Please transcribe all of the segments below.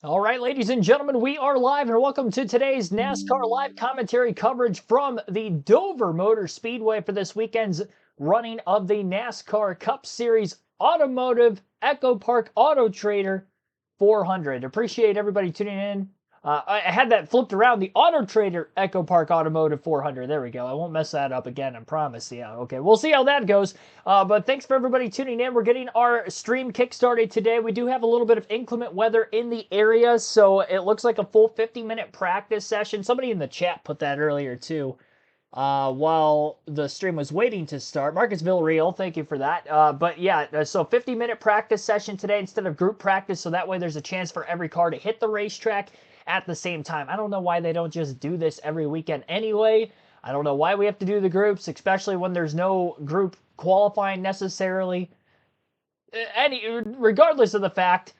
All right, ladies and gentlemen, we are live and welcome to today's NASCAR live commentary coverage from the Dover Motor Speedway for this weekend's running of the NASCAR Cup Series Automotive EchoPark AutoTrader 400. Appreciate everybody tuning in. I had that flipped around, the AutoTrader EchoPark Automotive 400. There we go. I won't mess that up again, I promise. Yeah, okay. We'll see how that goes. But thanks for everybody tuning in. We're getting our stream kick-started today. We do have a little bit of inclement weather in the area, so it looks like a full 50-minute practice session. Somebody in the chat put that earlier, too, while the stream was waiting to start. Marcus Villarreal, thank you for that. But yeah, so 50-minute practice session today instead of group practice, so that way there's a chance for every car to hit the racetrack at the same time. I don't know why they don't just do this every weekend anyway. I don't know why we have to do the groups, especially when there's no group qualifying necessarily. Regardless of the fact,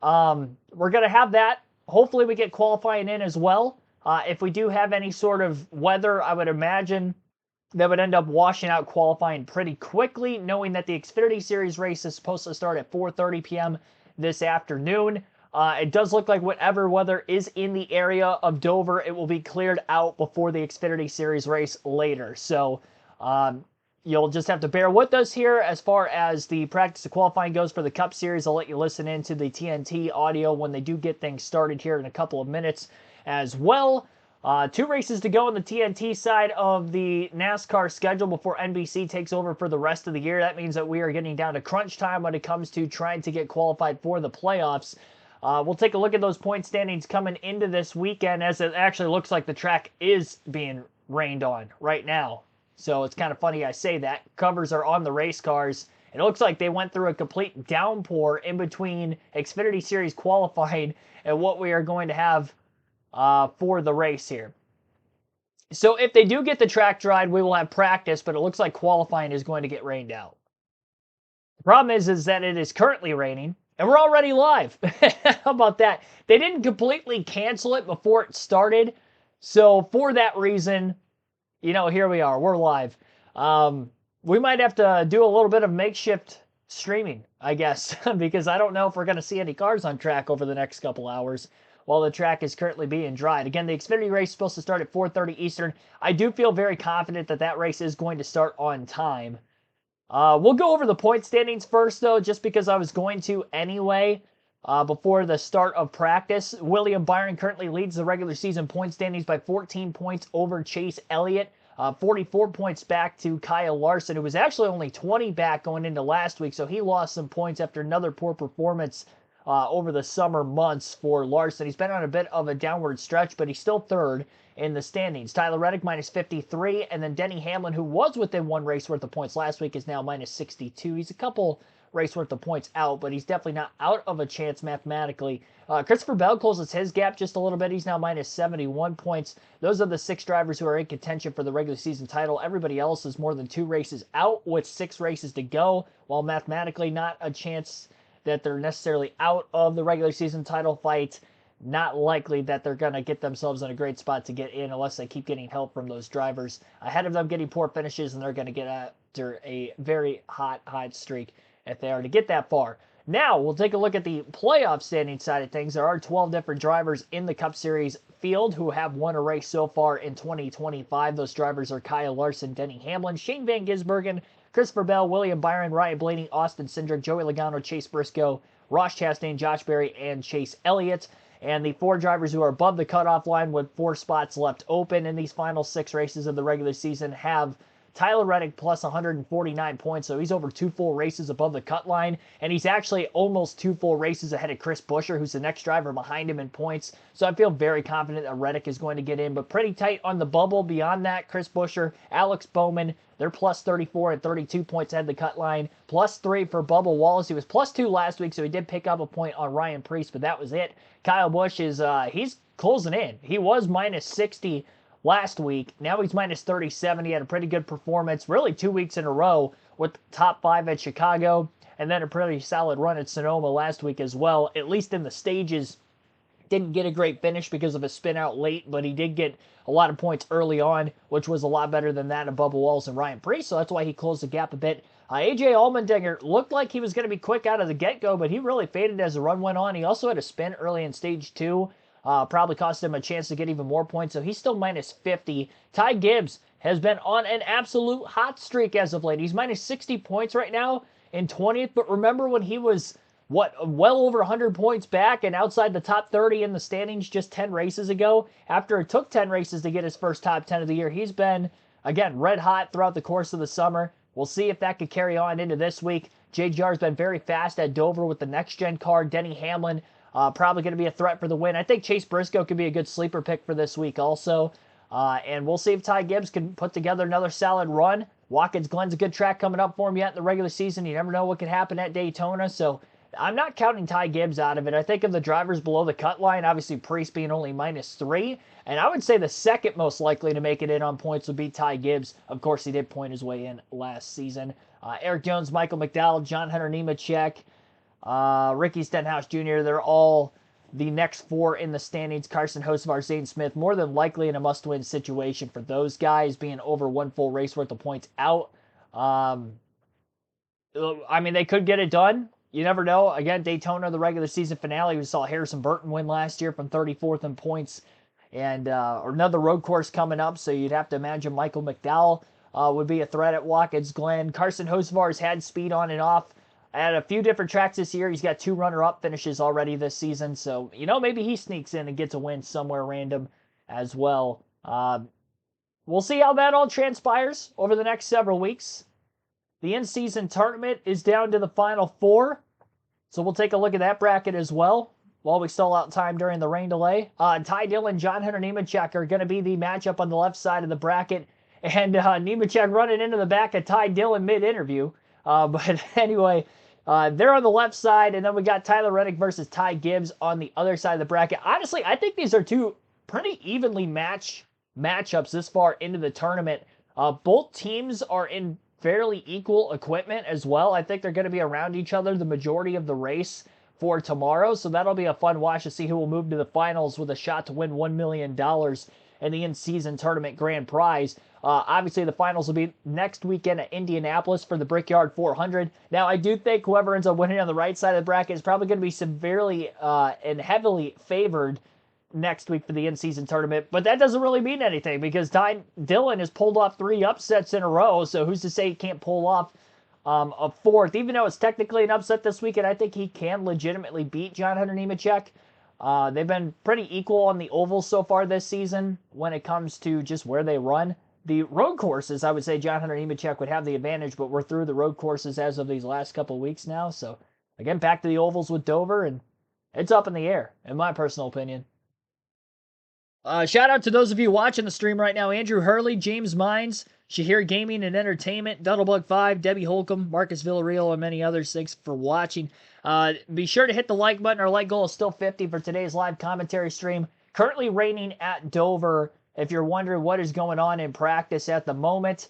we're going to have that. Hopefully we get qualifying in as well. If we do have any sort of weather, I would imagine that would end up washing out qualifying pretty quickly, knowing that the Xfinity Series race is supposed to start at 4:30 p.m. this afternoon. It does look like whatever weather is in the area of Dover, it will be cleared out before the Xfinity Series race later. So you'll just have to bear with us here as far as the practice to qualifying goes for the Cup Series. I'll let you listen into the TNT audio when they do get things started here in a couple of minutes as well. Two races to go on the TNT side of the NASCAR schedule before NBC takes over for the rest of the year. That means that we are getting down to crunch time when it comes to trying to get qualified for the playoffs. We'll take a look at those point standings coming into this weekend, as it actually looks like the track is being rained on right now. So it's kind of funny I say that. Covers are on the race cars. It looks like they went through a complete downpour in between Xfinity Series qualifying and what we are going to have for the race here. So if they do get the track dried, we will have practice, but it looks like qualifying is going to get rained out. The problem is that it is currently raining, and we're already live. How about that? They didn't completely cancel it before it started, so for that reason, here we are. We're live. We might have to do a little bit of makeshift streaming, I guess, because I don't know if we're going to see any cars on track over the next couple hours while the track is currently being dried. Again, the Xfinity race is supposed to start at 4:30 Eastern. I do feel very confident that that race is going to start on time. We'll go over the point standings first, though, just because I was going to anyway. Before the start of practice, William Byron currently leads the regular season point standings by 14 points over Chase Elliott. 44 points back to Kyle Larson, who was actually only 20 back going into last week, so he lost some points after another poor performance over the summer months for Larson. He's been on a bit of a downward stretch, but he's still third in the standings. Tyler Reddick minus 53, and then Denny Hamlin, who was within one race worth of points last week, is now minus 62. He's a couple race worth of points out, but he's definitely not out of a chance mathematically. Christopher Bell closes his gap just a little bit. He's now minus 71 points. Those are the 6 drivers who are in contention for the regular season title. Everybody else is more than 2 races out with 6 races to go, while mathematically not a chance that they're necessarily out of the regular season title fight. Not likely that they're going to get themselves in a great spot to get in unless they keep getting help from those drivers ahead of them getting poor finishes, and they're going to get after a very hot streak if they are to get that far. Now, we'll take a look at the playoff standing side of things. There are 12 different drivers in the Cup Series field who have won a race so far in 2025. Those drivers are Kyle Larson, Denny Hamlin, Shane Van Gisbergen, Christopher Bell, William Byron, Ryan Blaney, Austin Cindric, Joey Logano, Chase Briscoe, Ross Chastain, Josh Berry, and Chase Elliott. And the 4 drivers who are above the cutoff line with 4 spots left open in these final 6 races of the regular season have Tyler Reddick plus 149 points, so he's over 2 full races above the cut line, and he's actually almost 2 full races ahead of Chris Buescher, who's the next driver behind him in points. So I feel very confident that Reddick is going to get in, but pretty tight on the bubble. Beyond that, Chris Buescher, Alex Bowman, they're plus 34 and 32 points ahead of the cut line. Plus 3 for Bubba Wallace. He was plus 2 last week, so he did pick up a point on Ryan Preece, but that was it. Kyle Busch is he's closing in. He was minus 60 last week. Now he's minus 37. He had a pretty good performance, really 2 weeks in a row with the top 5 at Chicago, and then a pretty solid run at Sonoma last week as well, at least in the stages. Didn't get a great finish because of a spin out late, but he did get a lot of points early on, which was a lot better than that of Bubba Wallace and Ryan Preece, so that's why he closed the gap a bit. AJ Allmendinger looked like he was going to be quick out of the get-go, but he really faded as the run went on. He also had a spin early in stage 2. Probably cost him a chance to get even more points, so he's still minus 50. Ty Gibbs has been on an absolute hot streak as of late. He's minus 60 points right now in 20th, but remember when he was, well over 100 points back and outside the top 30 in the standings just 10 races ago? After it took 10 races to get his first top 10 of the year, he's been, again, red hot throughout the course of the summer. We'll see if that could carry on into this week. JGR's been very fast at Dover with the next-gen car. Denny Hamlin probably going to be a threat for the win. I think Chase Briscoe could be a good sleeper pick for this week also. And we'll see if Ty Gibbs can put together another solid run. Watkins Glen's a good track coming up for him yet in the regular season. You never know what could happen at Daytona. So I'm not counting Ty Gibbs out of it. I think of the drivers below the cut line, obviously Priest being only minus 3. And I would say the second most likely to make it in on points would be Ty Gibbs. Of course, he did point his way in last season. Eric Jones, Michael McDowell, John Hunter Nemechek, Ricky Stenhouse Jr., they're all the next 4 in the standings. Carson Hocevar, Zane Smith, more than likely in a must-win situation for those guys, being over 1 full race worth of points out. I mean, they could get it done. You never know. Again, Daytona, the regular season finale, we saw Harrison Burton win last year from 34th in points. And another road course coming up, so you'd have to imagine Michael McDowell would be a threat at Watkins Glen. Carson Hocevar's had speed on and off at a few different tracks this year. He's got 2 runner-up finishes already this season, so, maybe he sneaks in and gets a win somewhere random as well. We'll see how that all transpires over the next several weeks. The in-season tournament is down to the final 4, so we'll take a look at that bracket as well while we stall out time during the rain delay. Ty Dillon, John Hunter Nemechek are going to be the matchup on the left side of the bracket, and Nemechek running into the back of Ty Dillon mid-interview. But anyway, they're on the left side, and then we got Tyler Reddick versus Ty Gibbs on the other side of the bracket. Honestly, I think these are 2 pretty evenly matchups this far into the tournament. Both teams are in fairly equal equipment as well. I think they're going to be around each other the majority of the race for tomorrow, so that'll be a fun watch to see who will move to the finals with a shot to win $1 million in the in-season tournament grand prize. Obviously, the finals will be next weekend at Indianapolis for the Brickyard 400. Now, I do think whoever ends up winning on the right side of the bracket is probably going to be severely and heavily favored next week for the in-season tournament, but that doesn't really mean anything because Ty Dillon has pulled off 3 upsets in a row, so who's to say he can't pull off a 4th? Even though it's technically an upset this weekend, I think he can legitimately beat John Hunter Nemechek. They've been pretty equal on the oval so far this season when it comes to just where they run. The road courses, I would say John Hunter Nemechek would have the advantage, but we're through the road courses as of these last couple weeks now. So, again, back to the ovals with Dover, and it's up in the air, in my personal opinion. Shout out to those of you watching the stream right now. Andrew Hurley, James Mines, Shahir Gaming and Entertainment, Dudlebug5, Debbie Holcomb, Marcus Villarreal, and many others. Thanks for watching. Be sure to hit the like button. Our like goal is still 50 for today's live commentary stream. Currently raining at Dover, if you're wondering what is going on in practice at the moment.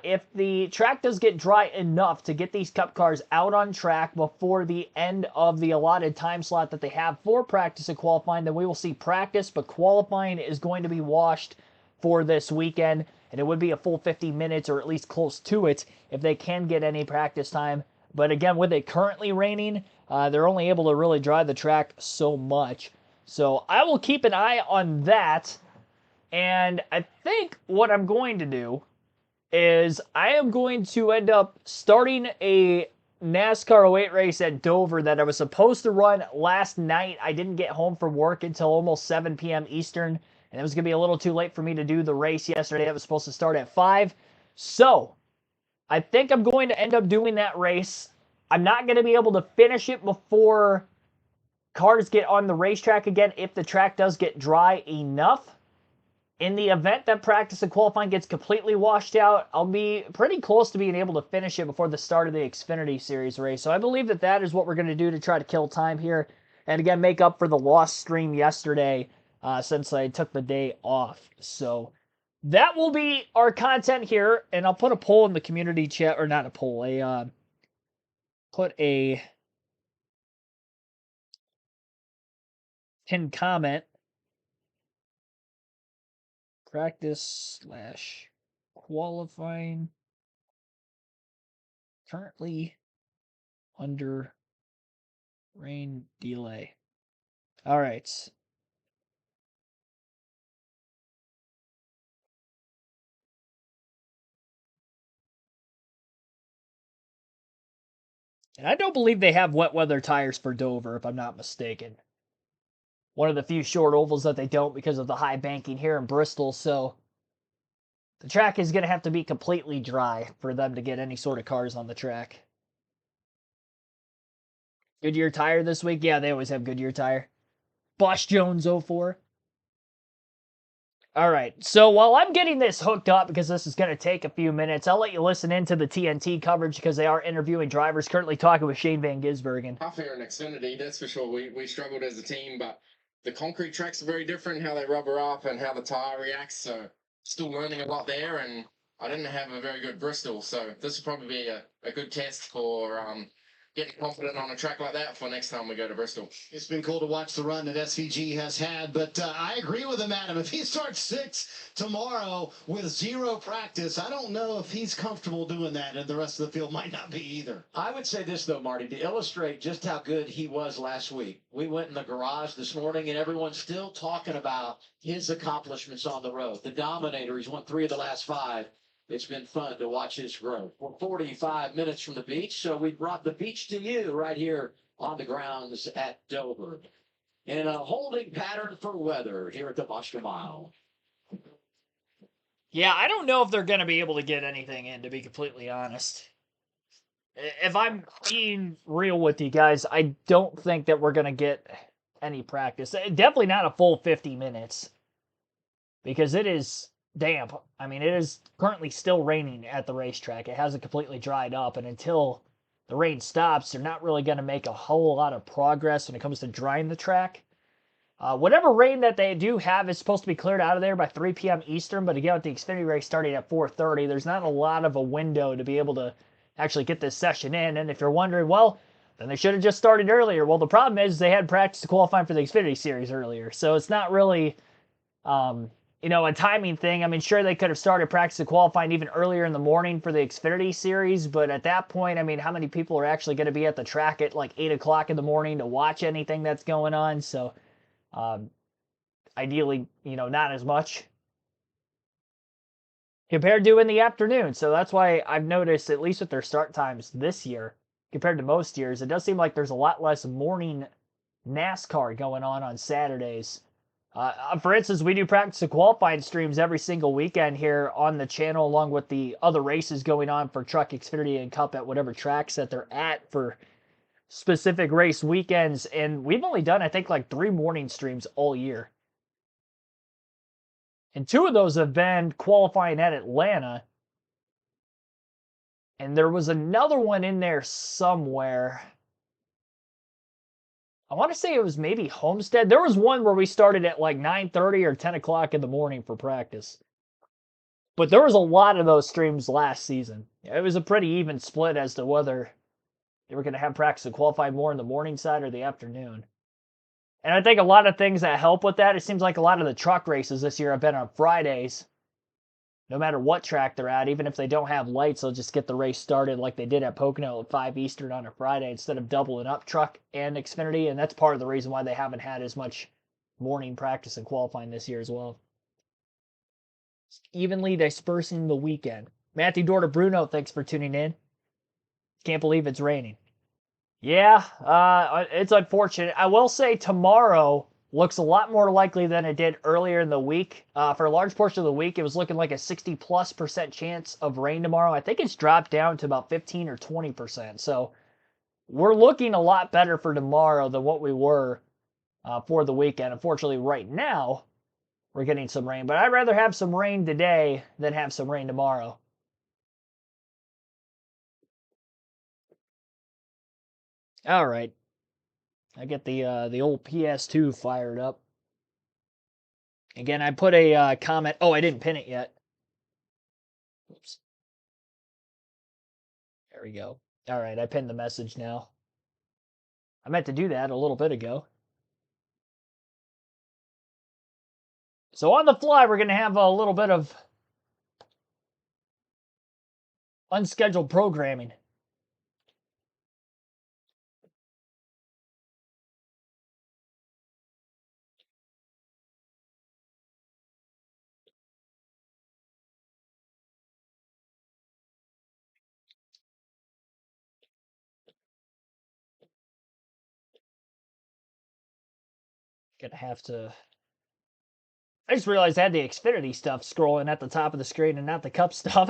If the track does get dry enough to get these Cup cars out on track before the end of the allotted time slot that they have for practice and qualifying, then we will see practice, but qualifying is going to be washed for this weekend, and it would be a full 50 minutes or at least close to it if they can get any practice time. But again, with it currently raining, they're only able to really dry the track so much. So I will keep an eye on that, and I think what I'm going to do is I am going to end up starting a NASCAR 08 race at Dover that I was supposed to run last night. I didn't get home from work until almost 7 p.m. Eastern, and it was going to be a little too late for me to do the race yesterday. It was supposed to start at 5. So I think I'm going to end up doing that race. I'm not going to be able to finish it before cars get on the racetrack again if the track does get dry enough. In the event that practice and qualifying gets completely washed out, I'll be pretty close to being able to finish it before the start of the Xfinity Series race. So I believe that that is what we're going to do to try to kill time here. And again, make up for the lost stream yesterday since I took the day off. So that will be our content here. And I'll put a poll in the community chat, or not a poll, put a pinned comment. Practice / qualifying Currently under rain delay. All right. And I don't believe they have wet weather tires for Dover, if I'm not mistaken. One of the few short ovals that they don't because of the high banking here in Bristol. So the track is going to have to be completely dry for them to get any sort of cars on the track. Goodyear tire this week? Yeah, they always have Goodyear tire. Bosch Jones 04. All right, so while I'm getting this hooked up, because this is going to take a few minutes, I'll let you listen into the TNT coverage because they are interviewing drivers. Currently talking with Shane Van Gisbergen. Tough here in Xfinity, that's for sure. We struggled as a team, but the concrete tracks are very different, how they rubber up and how the tire reacts. So still learning a lot there, and I didn't have a very good Bristol, so this will probably be a good test for getting confident on a track like that for next time we go to Bristol. It's been cool to watch the run that SVG has had, but I agree with him, Adam. If he starts 6 tomorrow with 0 practice, I don't know if he's comfortable doing that, and the rest of the field might not be either. I would say this, though, Marty, to illustrate just how good he was last week. We went in the garage this morning, and everyone's still talking about his accomplishments on the road. The Dominator, he's won 3 of the last 5. It's been fun to watch his growth. We're 45 minutes from the beach, so we brought the beach to you right here on the grounds at Dover. In a holding pattern for weather here at the Mushka Mile. Yeah, I don't know if they're going to be able to get anything in, to be completely honest. If I'm being real with you guys, I don't think that we're going to get any practice. Definitely not a full 50 minutes. Because it is damp. I mean, it is currently still raining at the racetrack. It hasn't completely dried up, and until the rain stops, they're not really going to make a whole lot of progress when it comes to drying the track. Whatever rain that they do have is supposed to be cleared out of there by 3 p.m. Eastern, but again, with the Xfinity race starting at 4:30, there's not a lot of a window to be able to actually get this session in. And if you're wondering, well, then they should have just started earlier. Well, the problem is they had practice qualifying for the Xfinity Series earlier, so it's not really a timing thing. I mean, sure, they could have started practice and qualifying even earlier in the morning for the Xfinity Series, but at that point, I mean, how many people are actually going to be at the track at like 8 o'clock in the morning to watch anything that's going on? So, ideally, not as much compared to in the afternoon. So that's why I've noticed, at least with their start times this year, compared to most years, it does seem like there's a lot less morning NASCAR going on Saturdays. For instance, we do practice and qualifying streams every single weekend here on the channel, along with the other races going on for Truck, Xfinity, and Cup at whatever tracks that they're at for specific race weekends. And we've only done, I think, like 3 morning streams all year. And 2 of those have been qualifying at Atlanta. And there was another one in there somewhere. I want to say it was maybe Homestead. There was one where we started at like 9:30 or 10 o'clock in the morning for practice. But there was a lot of those streams last season. It was a pretty even split as to whether they were going to have practice and qualify more in the morning side or the afternoon. And I think a lot of things that help with that, it seems like a lot of the truck races this year have been on Fridays. No matter what track they're at, even if they don't have lights, they'll just get the race started like they did at Pocono at 5 Eastern on a Friday instead of doubling up Truck and Xfinity. And that's part of the reason why they haven't had as much morning practice and qualifying this year as well. Evenly dispersing the weekend. Matthew Dorter Bruno, thanks for tuning in. Can't believe it's raining. Yeah, it's unfortunate. I will say tomorrow looks a lot more likely than it did earlier in the week. For a large portion of the week, it was looking like a 60+% chance of rain tomorrow. I think it's dropped down to about 15 or 20%. So we're looking a lot better for tomorrow than what we were for the weekend. Unfortunately, right now, we're getting some rain. But I'd rather have some rain today than have some rain tomorrow. All right. I get the old PS2 fired up. Again, I put a comment. Oh, I didn't pin it yet. Oops. There we go. All right, I pinned the message now. I meant to do that a little bit ago. So on the fly, we're going to have a little bit of unscheduled programming. Gonna have to. I just realized I had the Xfinity stuff scrolling at the top of the screen and not the Cup stuff.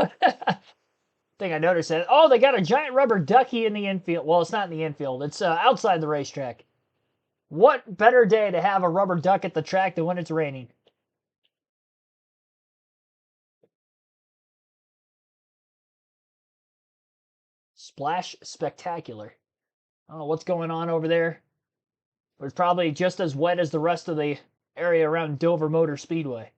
Think I noticed that. Oh, they got a giant rubber ducky in the infield. Well, it's not in the infield. It's outside the racetrack. What better day to have a rubber duck at the track than when it's raining? Splash Spectacular. I don't know what's going on over there. But it's probably just as wet as the rest of the area around Dover Motor Speedway.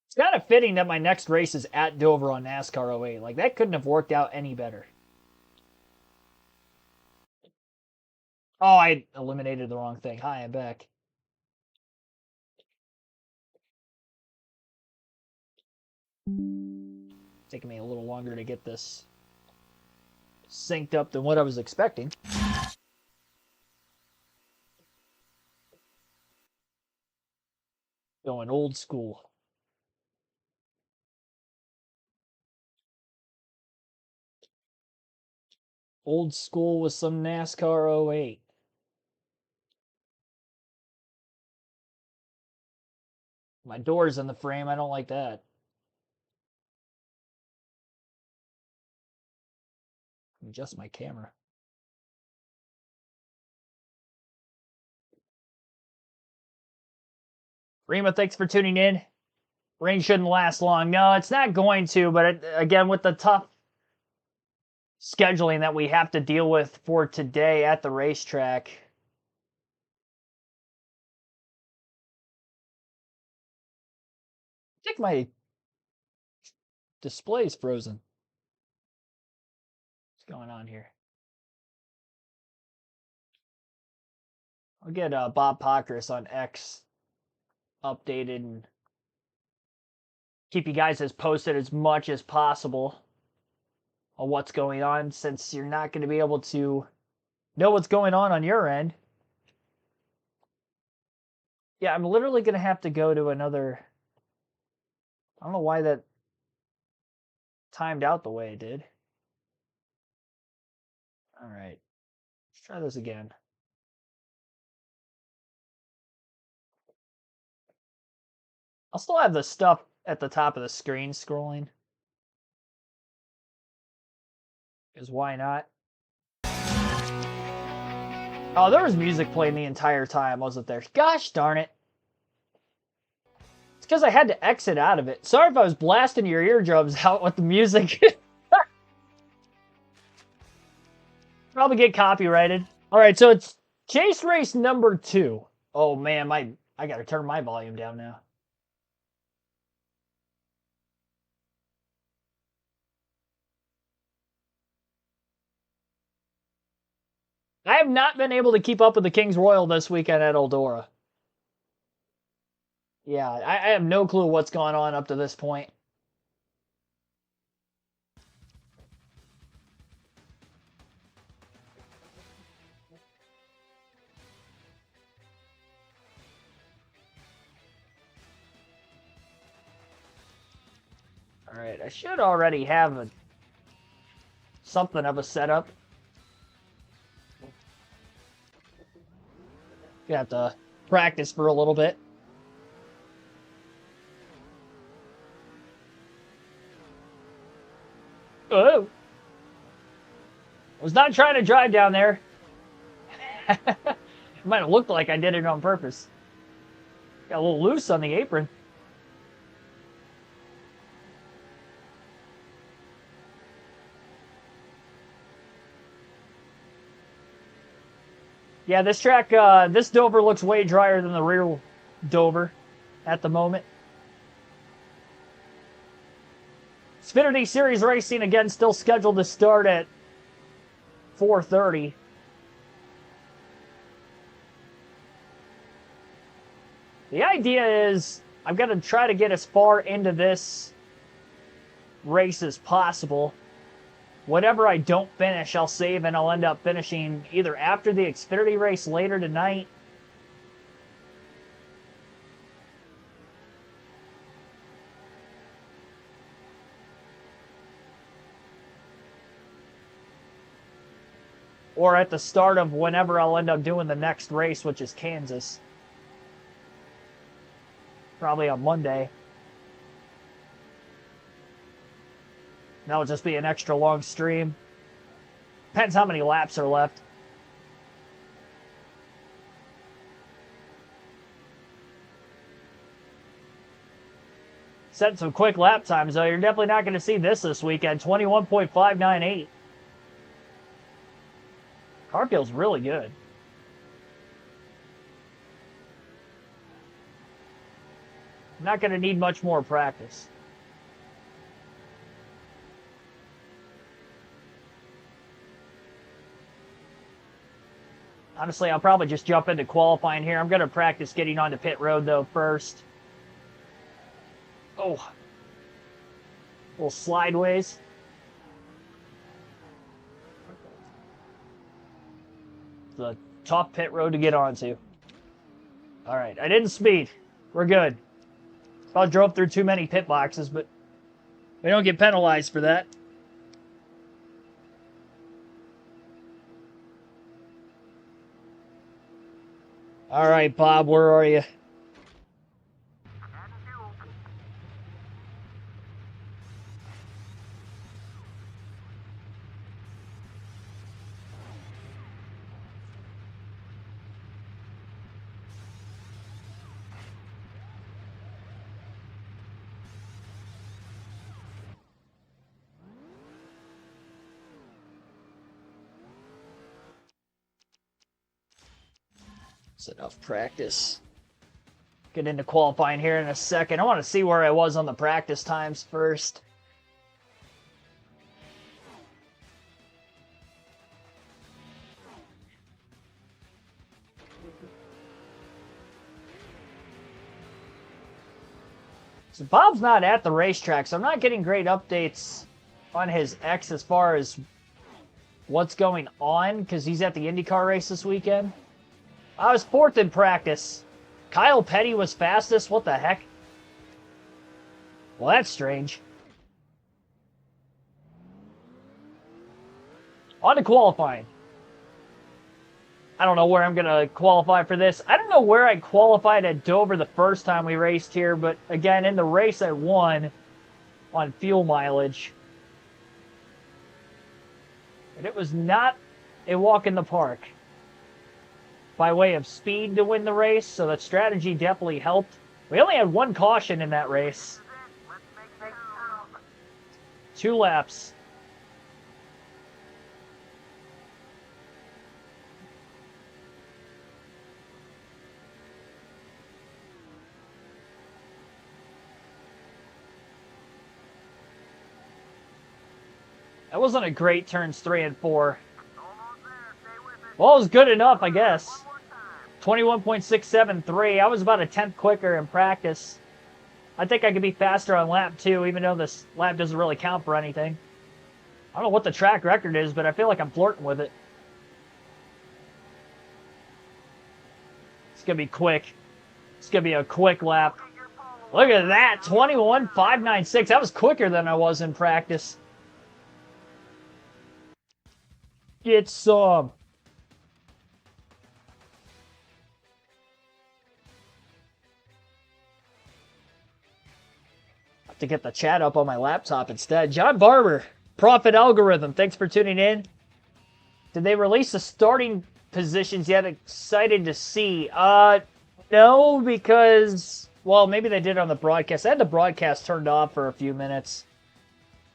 It's kind of fitting that my next race is at Dover on NASCAR 08. Like, that couldn't have worked out any better. Oh, I eliminated the wrong thing. Hi, I'm back. Taking me a little longer to get this synced up than what I was expecting. Going old school. Old school with some NASCAR 08. My door's in the frame. I don't like that. Adjust my camera. Rima, thanks for tuning in. Rain shouldn't last long. No, it's not going to, but again, with the tough scheduling that we have to deal with for today at the racetrack. I think my display's frozen. What's going on here? I'll get Bob Pockris on X updated and keep you guys as posted as much as possible on what's going on, since you're not going to be able to know what's going on your end. Yeah, I'm literally going to have to go to another. I don't know why that timed out the way it did. All right, let's try this again. I'll still have the stuff at the top of the screen scrolling. Because why not? Oh, there was music playing the entire time, wasn't there? Gosh darn it. It's because I had to exit out of it. Sorry if I was blasting your eardrums out with the music. Probably get copyrighted. All right, so it's chase race number 2. Oh man, I gotta turn my volume down now. I have not been able to keep up with the Kings Royal this weekend at Eldora. Yeah, I have no clue what's gone on up to this point. All right, I should already have something of a setup. You have to practice for a little bit. Oh, I was not trying to drive down there. It might have looked like I did it on purpose. Got a little loose on the apron. Yeah, this track, this Dover looks way drier than the real Dover at the moment. Xfinity Series racing, again, still scheduled to start at 4:30. The idea is I'm going to try to get as far into this race as possible. Whatever I don't finish, I'll save, and I'll end up finishing either after the Xfinity race later tonight. or at the start of whenever I'll end up doing the next race, which is Kansas. Probably on Monday. That'll just be an extra long stream. Depends how many laps are left. Setting some quick lap times, though. You're definitely not going to see this weekend. 21.598. Car feels really good. Not going to need much more practice. Honestly, I'll probably just jump into qualifying here. I'm going to practice getting onto pit road, though, first. Oh. A little slideways. It's a tough pit road to get onto. All right, I didn't speed. We're good. I drove through too many pit boxes, but we don't get penalized for that. All right, Bob, where are you? It's enough practice. Get into qualifying here in a second. I want to see where I was on the practice times first. So Bob's not at the racetrack, so I'm not getting great updates on his X as far as what's going on, because he's at the IndyCar race this weekend. I was fourth in practice. Kyle Petty was fastest? What the heck? Well, that's strange. On to qualifying. I don't know where I'm going to qualify for this. I don't know where I qualified at Dover the first time we raced here, but again, in the race I won on fuel mileage. And it was not a walk in the park by way of speed to win the race, so that strategy definitely helped. We only had one caution in that race. 2 laps. That wasn't a great turns 3 and 4. Well, it was good enough, I guess. 21.673. I was about a tenth quicker in practice. I think I could be faster on lap 2, even though this lap doesn't really count for anything. I don't know what the track record is, but I feel like I'm flirting with it. It's going to be quick. It's going to be a quick lap. Look at that. 21.596. That was quicker than I was in practice. Get some. To get the chat up on my laptop instead. John Barber, Profit Algorithm, thanks for tuning in. Did they release the starting positions yet? Excited to see. No, because, well, maybe they did on the broadcast. I had the broadcast turned off for a few minutes.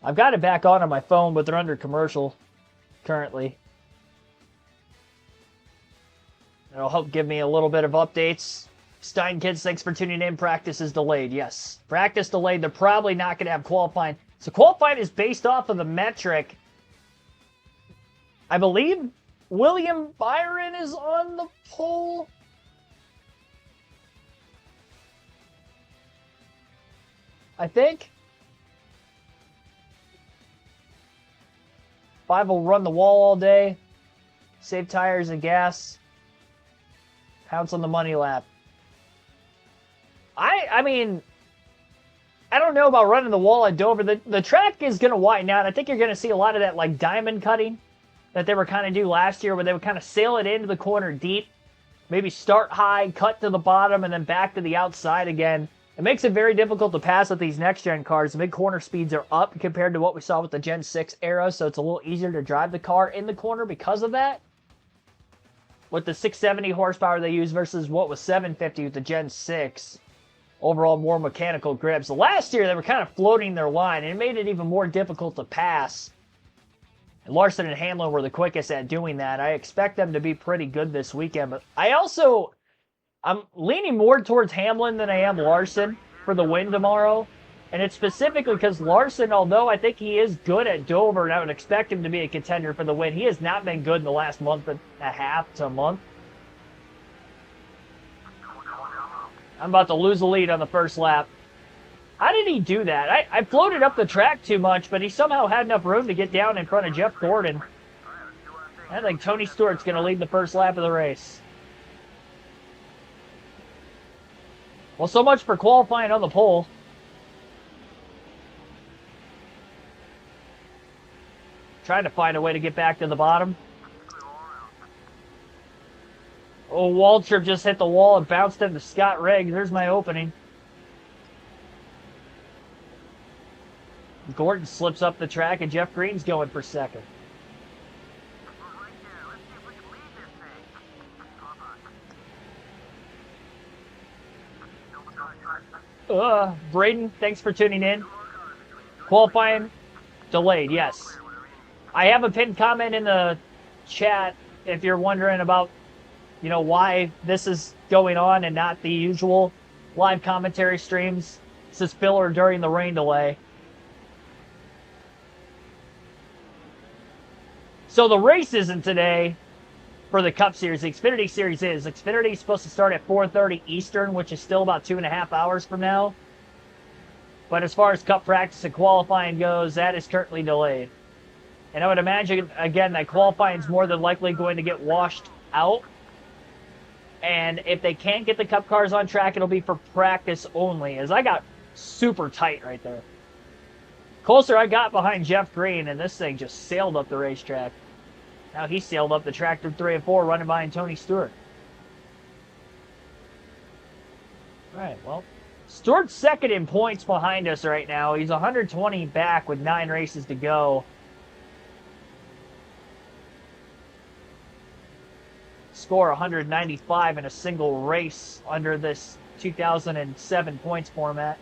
I've got it back on my phone, but they're under commercial currently. It'll help give me a little bit of updates. Stein Kids, thanks for tuning in. Practice is delayed. Yes, practice delayed. They're probably not going to have qualifying. So qualifying is based off of the metric. I believe William Byron is on the pole. I think. 5 will run the wall all day. Save tires and gas. Pounce on the money lap. I mean, I don't know about running the wall at Dover. The track is going to widen out. I think you're going to see a lot of that like diamond cutting that they were kind of do last year, where they would kind of sail it into the corner deep, maybe start high, cut to the bottom, and then back to the outside again. It makes it very difficult to pass with these next-gen cars. The mid-corner speeds are up compared to what we saw with the Gen 6 era, so it's a little easier to drive the car in the corner because of that. With the 670 horsepower they use versus what was 750 with the Gen 6. Overall, more mechanical grips. Last year, they were kind of floating their line, and it made it even more difficult to pass. And Larson and Hamlin were the quickest at doing that. I expect them to be pretty good this weekend, but I'm leaning more towards Hamlin than I am Larson for the win tomorrow. And it's specifically because Larson, although I think he is good at Dover, and I would expect him to be a contender for the win, he has not been good in the last month and a half to a month. I'm about to lose the lead on the first lap. How did he do that? I floated up the track too much, but he somehow had enough room to get down in front of Jeff Gordon. I think Tony Stewart's going to lead the first lap of the race. Well, so much for qualifying on the pole. Trying to find a way to get back to the bottom. Oh, Waltrip just hit the wall and bounced into Scott Riggs. There's my opening. Gordon slips up the track, and Jeff Green's going for second. Braden, thanks for tuning in. Qualifying delayed, yes. I have a pinned comment in the chat if you're wondering about, why this is going on and not the usual live commentary streams. This is filler during the rain delay. So the race isn't today for the Cup Series. The Xfinity Series is. Xfinity is supposed to start at 4:30 Eastern, which is still about 2.5 hours from now. But as far as Cup practice and qualifying goes, that is currently delayed. And I would imagine, again, that qualifying is more than likely going to get washed out. And if they can't get the Cup cars on track, it'll be for practice only, as I got super tight right there. Closer I got behind Jeff Green, and this thing just sailed up the racetrack. Now he sailed up the track through 3 and 4, running behind Tony Stewart. All right, well, Stewart's second in points behind us right now. He's 120 back with 9 races to go. Score 195 in a single race under this 2007 points format.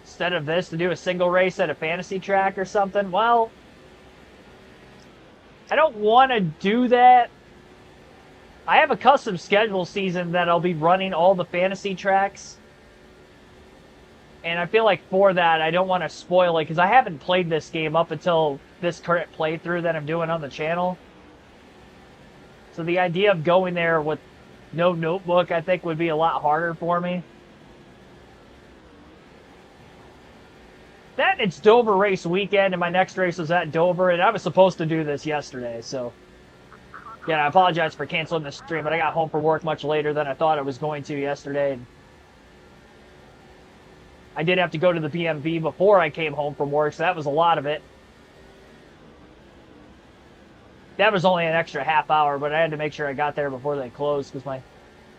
Instead of this, to do a single race at a fantasy track or something, well, I don't want to do that. I have a custom schedule season that I'll be running all the fantasy tracks. And I feel like for that, I don't want to spoil it, because I haven't played this game up until this current playthrough that I'm doing on the channel. So the idea of going there with no notebook, I think, would be a lot harder for me. That, it's Dover race weekend, and my next race was at Dover, and I was supposed to do this yesterday, so... Yeah, I apologize for canceling the stream, but I got home from work much later than I thought I was going to yesterday. I did have to go to the BMV before I came home from work, so that was a lot of it. That was only an extra half hour, but I had to make sure I got there before they closed, because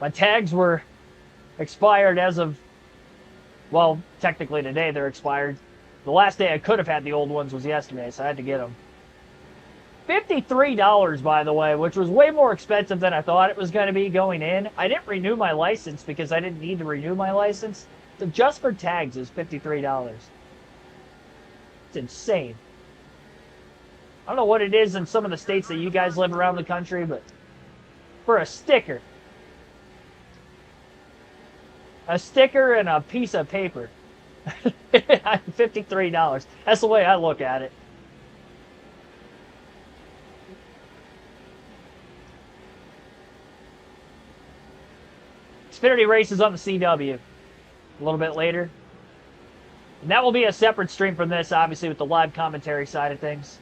my tags were expired as of, well, technically today they're expired. The last day I could have had the old ones was yesterday, so I had to get them. $53, by the way, which was way more expensive than I thought it was going to be going in. I didn't renew my license because I didn't need to renew my license. So just for tags is $53. It's insane. I don't know what it is in some of the states that you guys live around the country, but for a sticker and a piece of paper, $53. That's the way I look at it. Xfinity races on the CW a little bit later. And that will be a separate stream from this, obviously, with the live commentary side of things.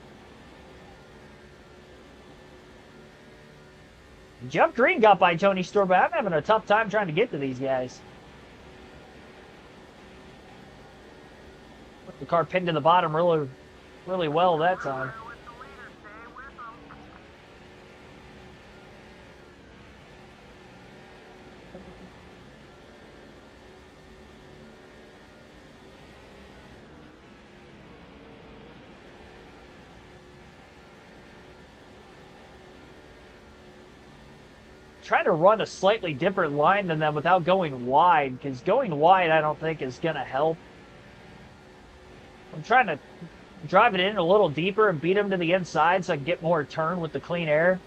Jeff Green got by Tony Stewart, but I'm having a tough time trying to get to these guys. The car pinned to the bottom really well that time. Try to run a slightly different line than them without going wide, because going wide I don't think is going to help. I'm trying to drive it in a little deeper and beat them to the inside so I can get more turn with the clean air.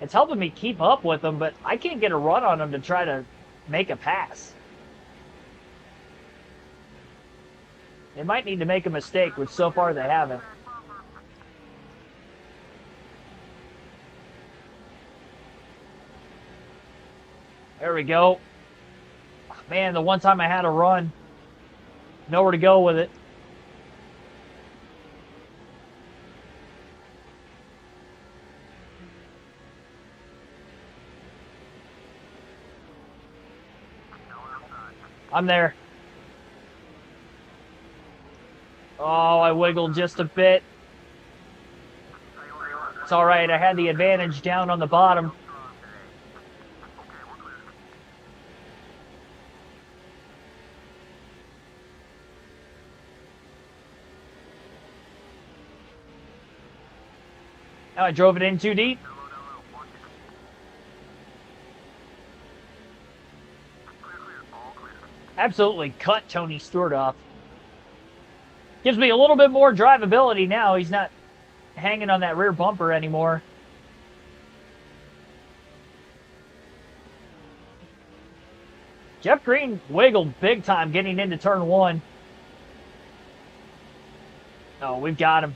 It's helping me keep up with them, but I can't get a run on them to try to make a pass. They might need to make a mistake, which so far they haven't. There we go. Man, the one time I had a run, nowhere to go with it. I'm there. Oh, I wiggled just a bit. It's all right. I had the advantage down on the bottom. Now I drove it in too deep. Absolutely cut Tony Stewart off. Gives me a little bit more drivability now. He's not hanging on that rear bumper anymore. Jeff Green wiggled big time getting into turn one. Oh, we've got him.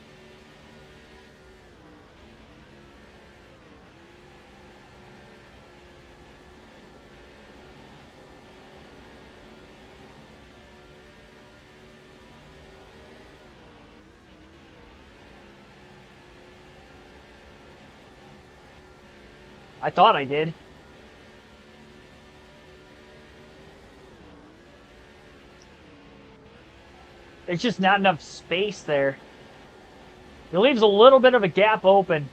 I thought I did. There's just not enough space there. It leaves a little bit of a gap open,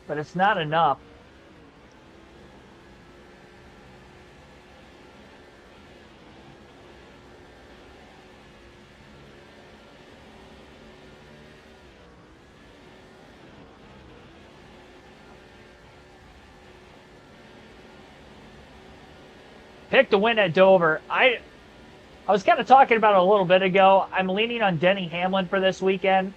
but it's not enough. Picked a win at Dover. I was kind of talking about it a little bit ago. I'm leaning on Denny Hamlin for this weekend.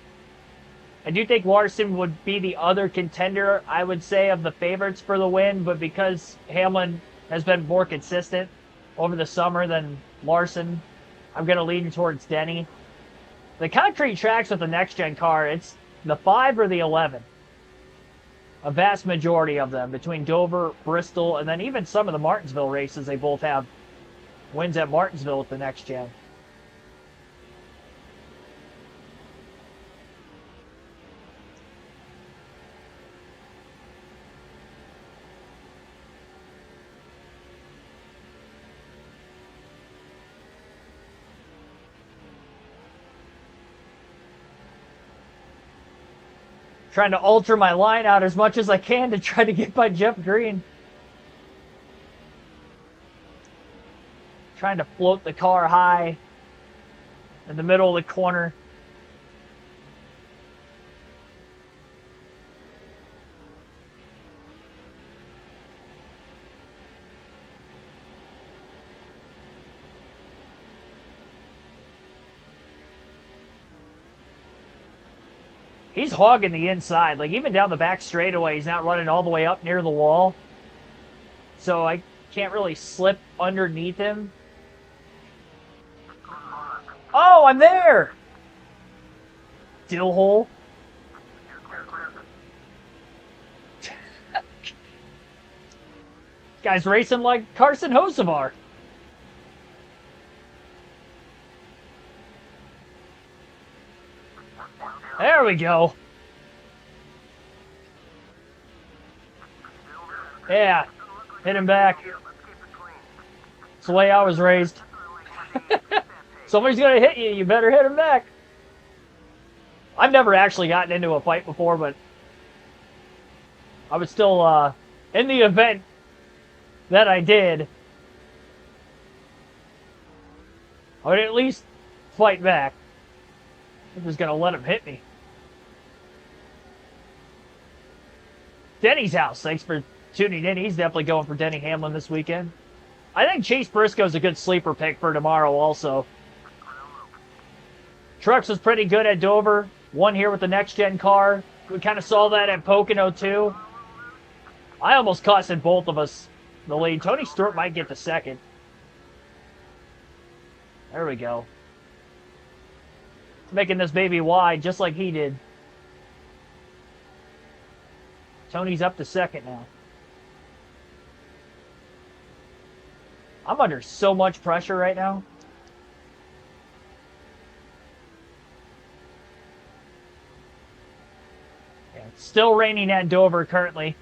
I do think Larson would be the other contender, I would say, of the favorites for the win, but because Hamlin has been more consistent over the summer than Larson, I'm going to lean towards Denny. The concrete tracks with the next-gen car, it's the 5 or the 11. A vast majority of them, between Dover, Bristol, and then even some of the Martinsville races, they both have wins at Martinsville with the next gen. Trying to alter my line out as much as I can to try to get by Jeff Green. Trying to float the car high in the middle of the corner. He's hogging the inside. Like, even down the back straightaway, he's not running all the way up near the wall. So I can't really slip underneath him. Oh, I'm there! Dill hole. Guy's racing like Carson Hocevar. There we go. Yeah, hit him back. It's the way I was raised. Somebody's going to hit you. You better hit him back. I've never actually gotten into a fight before, but I was still, in the event that I did, I would at least fight back. I'm just going to let him hit me. Denny's house. Thanks for tuning in. He's definitely going for Denny Hamlin this weekend. I think Chase Briscoe's a good sleeper pick for tomorrow also. Trucks was pretty good at Dover. Won here with the next-gen car. We kind of saw that at Pocono too. I almost costed both of us the lead. Tony Stewart might get the second. There we go. Making this baby wide just like he did. Tony's up to second now. I'm under so much pressure right now. Yeah, it's still raining at Dover currently.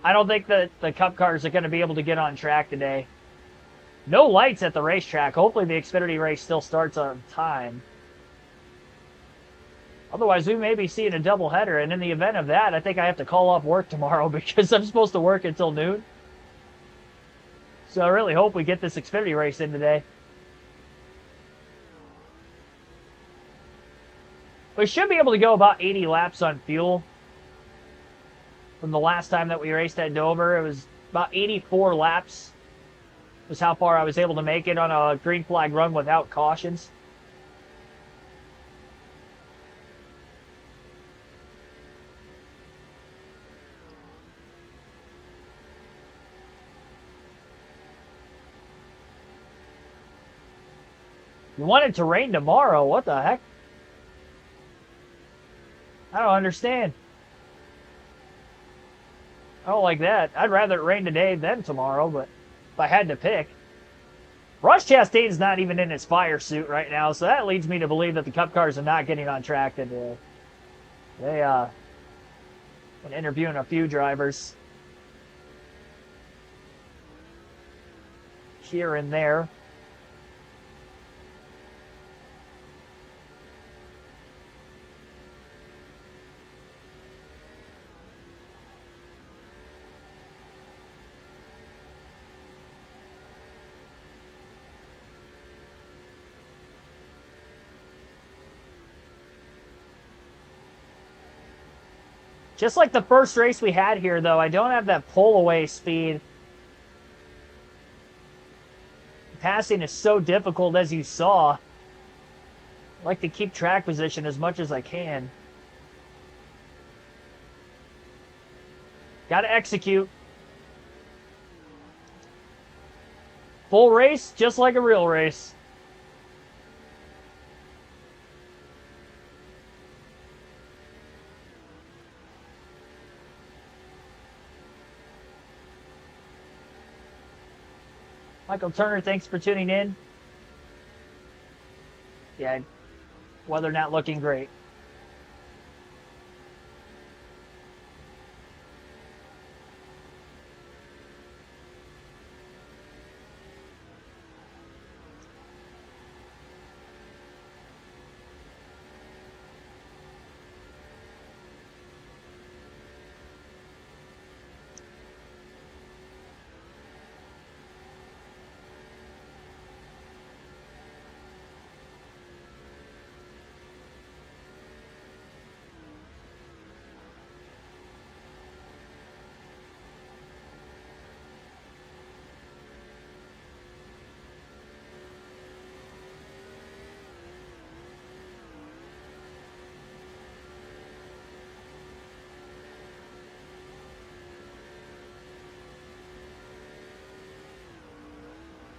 I don't think that the Cup cars are going to be able to get on track today. No lights at the racetrack. Hopefully the Xfinity race still starts on time. Otherwise, we may be seeing a doubleheader, and in the event of that, I think I have to call off work tomorrow because I'm supposed to work until noon. So I really hope we get this Xfinity race in today. We should be able to go about 80 laps on fuel. From the last time that we raced at Dover, it was about 84 laps. Was how far I was able to make it on a green flag run without cautions. You want it to rain tomorrow? What the heck? I don't understand. I don't like that. I'd rather it rain today than tomorrow, but if I had to pick. Ross Chastain's not even in his fire suit right now, so that leads me to believe that the Cup cars are not getting on track today. Been interviewing a few drivers here and there. Just like the first race we had here, though, I don't have that pull-away speed. Passing is so difficult, as you saw. I like to keep track position as much as I can. Got to execute. Full race, just like a real race. Michael Turner, thanks for tuning in. Yeah, weather not looking great.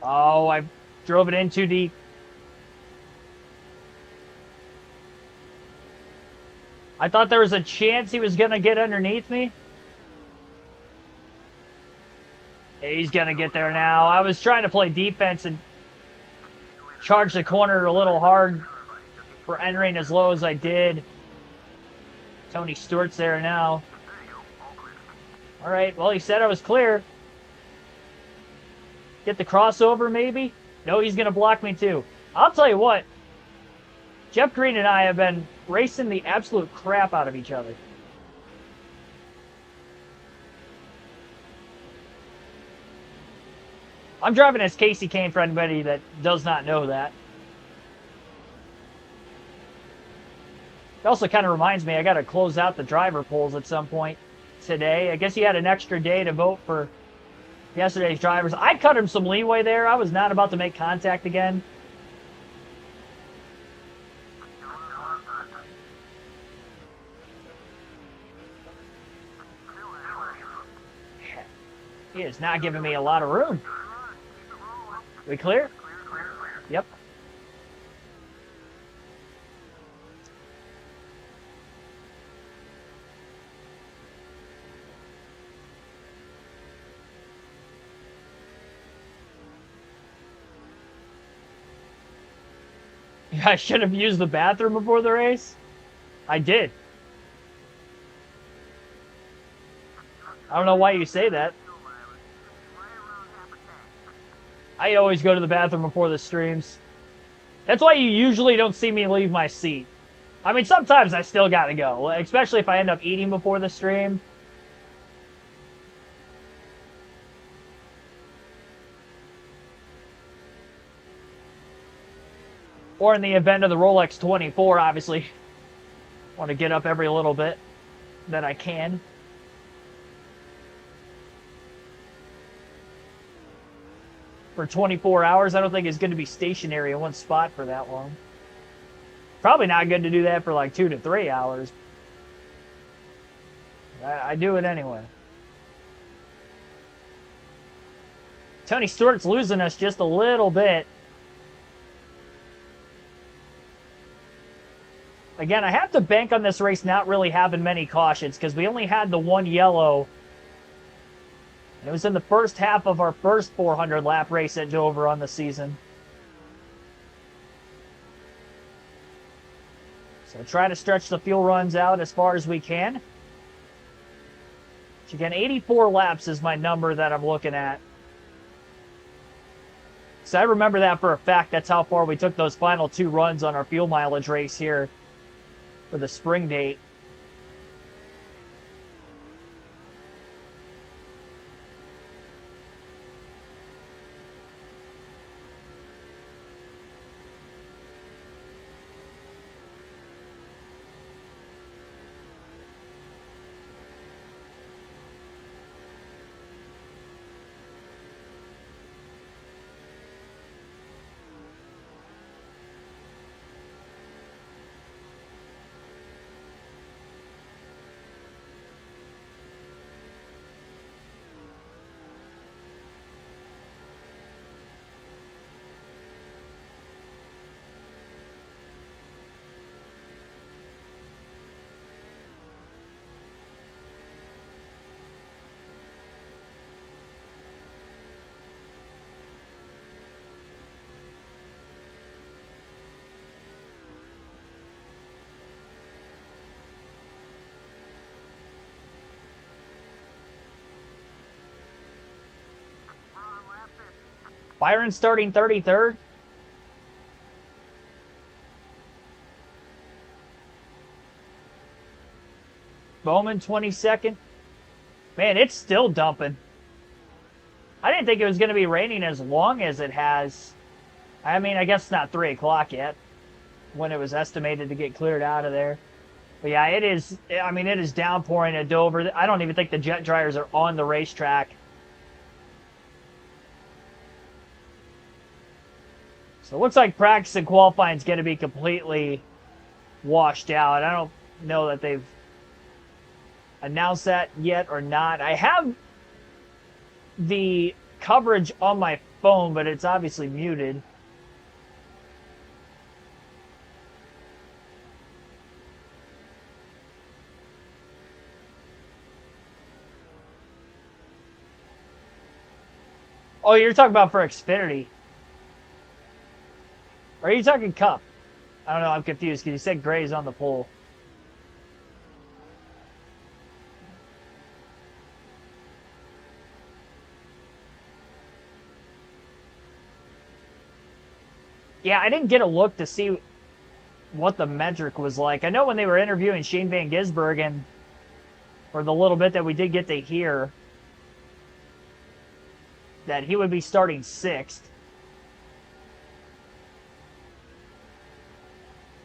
Oh, I drove it in too deep. I thought there was a chance he was going to get underneath me. He's going to get there now. I was trying to play defense and charge the corner a little hard for entering as low as I did. Tony Stewart's there now. All right, well, he said I was clear. Get the crossover, maybe? No, he's going to block me, too. I'll tell you what. Jeff Green and I have been racing the absolute crap out of each other. I'm driving as Casey Kane for anybody that does not know that. It also kind of reminds me I got to close out the driver polls at some point today. I guess he had an extra day to vote for yesterday's drivers. I cut him some leeway there. I was not about to make contact again. He is not giving me a lot of room. We clear? Yep. I should have used the bathroom before the race. I did. I don't know why you say that. I always go to the bathroom before the streams. That's why you usually don't see me leave my seat. I mean, sometimes I still gotta go, especially if I end up eating before the stream. Or in the event of the Rolex 24, obviously. Want to get up every little bit that I can. For 24 hours, I don't think it's good to be stationary in one spot for that long. Probably not good to do that for like 2 to 3 hours. I do it anyway. Tony Stewart's losing us just a little bit. Again, I have to bank on this race not really having many cautions because we only had the one yellow. It was in the first half of our first 400 lap race at Dover on the season. So try to stretch the fuel runs out as far as we can. Which again, 84 laps is my number that I'm looking at. So I remember that for a fact. That's how far we took those final 2 runs on our fuel mileage race here for the spring date. Byron starting 33rd. Bowman 22nd. Man, it's still dumping. I didn't think it was going to be raining as long as it has. I mean, I guess it's not 3 o'clock yet when it was estimated to get cleared out of there. But yeah, it is. I mean, it is downpouring at Dover. I don't even think the jet dryers are on the racetrack. So it looks like practice and qualifying is going to be completely washed out. I don't know that they've announced that yet or not. I have the coverage on my phone, but it's obviously muted. Oh, you're talking about for Xfinity. Or are you talking Cup? I don't know, I'm confused because you said Gray's on the pole. Yeah, I didn't get a look to see what the metric was like. I know when they were interviewing Shane Van Gisbergen, for the little bit that we did get to hear, that he would be starting 6th.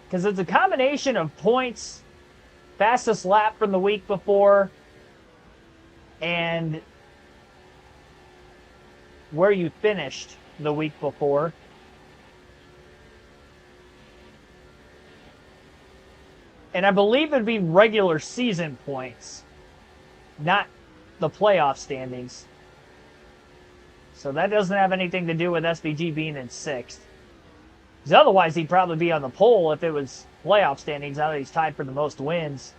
Because it's a combination of points, fastest lap from the week before, and where you finished the week before. And I believe it'd be regular season points, not the playoff standings. So that doesn't have anything to do with SVG being in 6th. Because otherwise he'd probably be on the pole if it was playoff standings, now that he's tied for the most wins.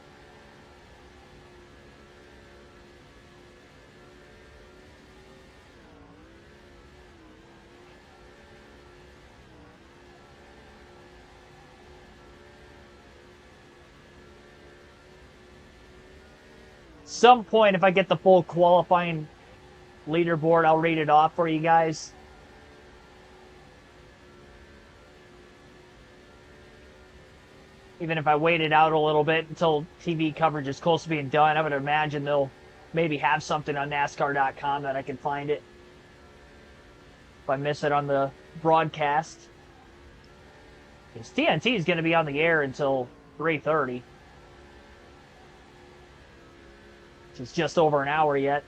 Some point, if I get the full qualifying leaderboard, I'll read it off for you guys. Even if I waited out a little bit until TV coverage is close to being done, I would imagine they'll maybe have something on NASCAR.com that I can find it if I miss it on the broadcast. Because TNT is going to be on the air until 3:30. Which is just over an hour yet.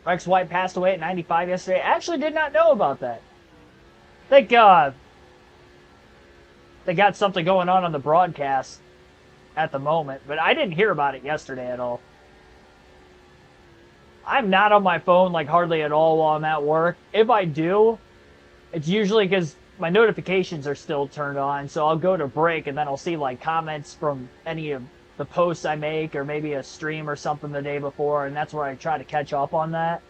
Rex White passed away at 95 yesterday. I actually did not know about that. I think they got something going on the broadcast at the moment, but I didn't hear about it yesterday at all. I'm not on my phone like hardly at all while I'm at work. If I do, it's usually because my notifications are still turned on, so I'll go to break and then I'll see like comments from any of the posts I make or maybe a stream or something the day before, and that's where I try to catch up on that.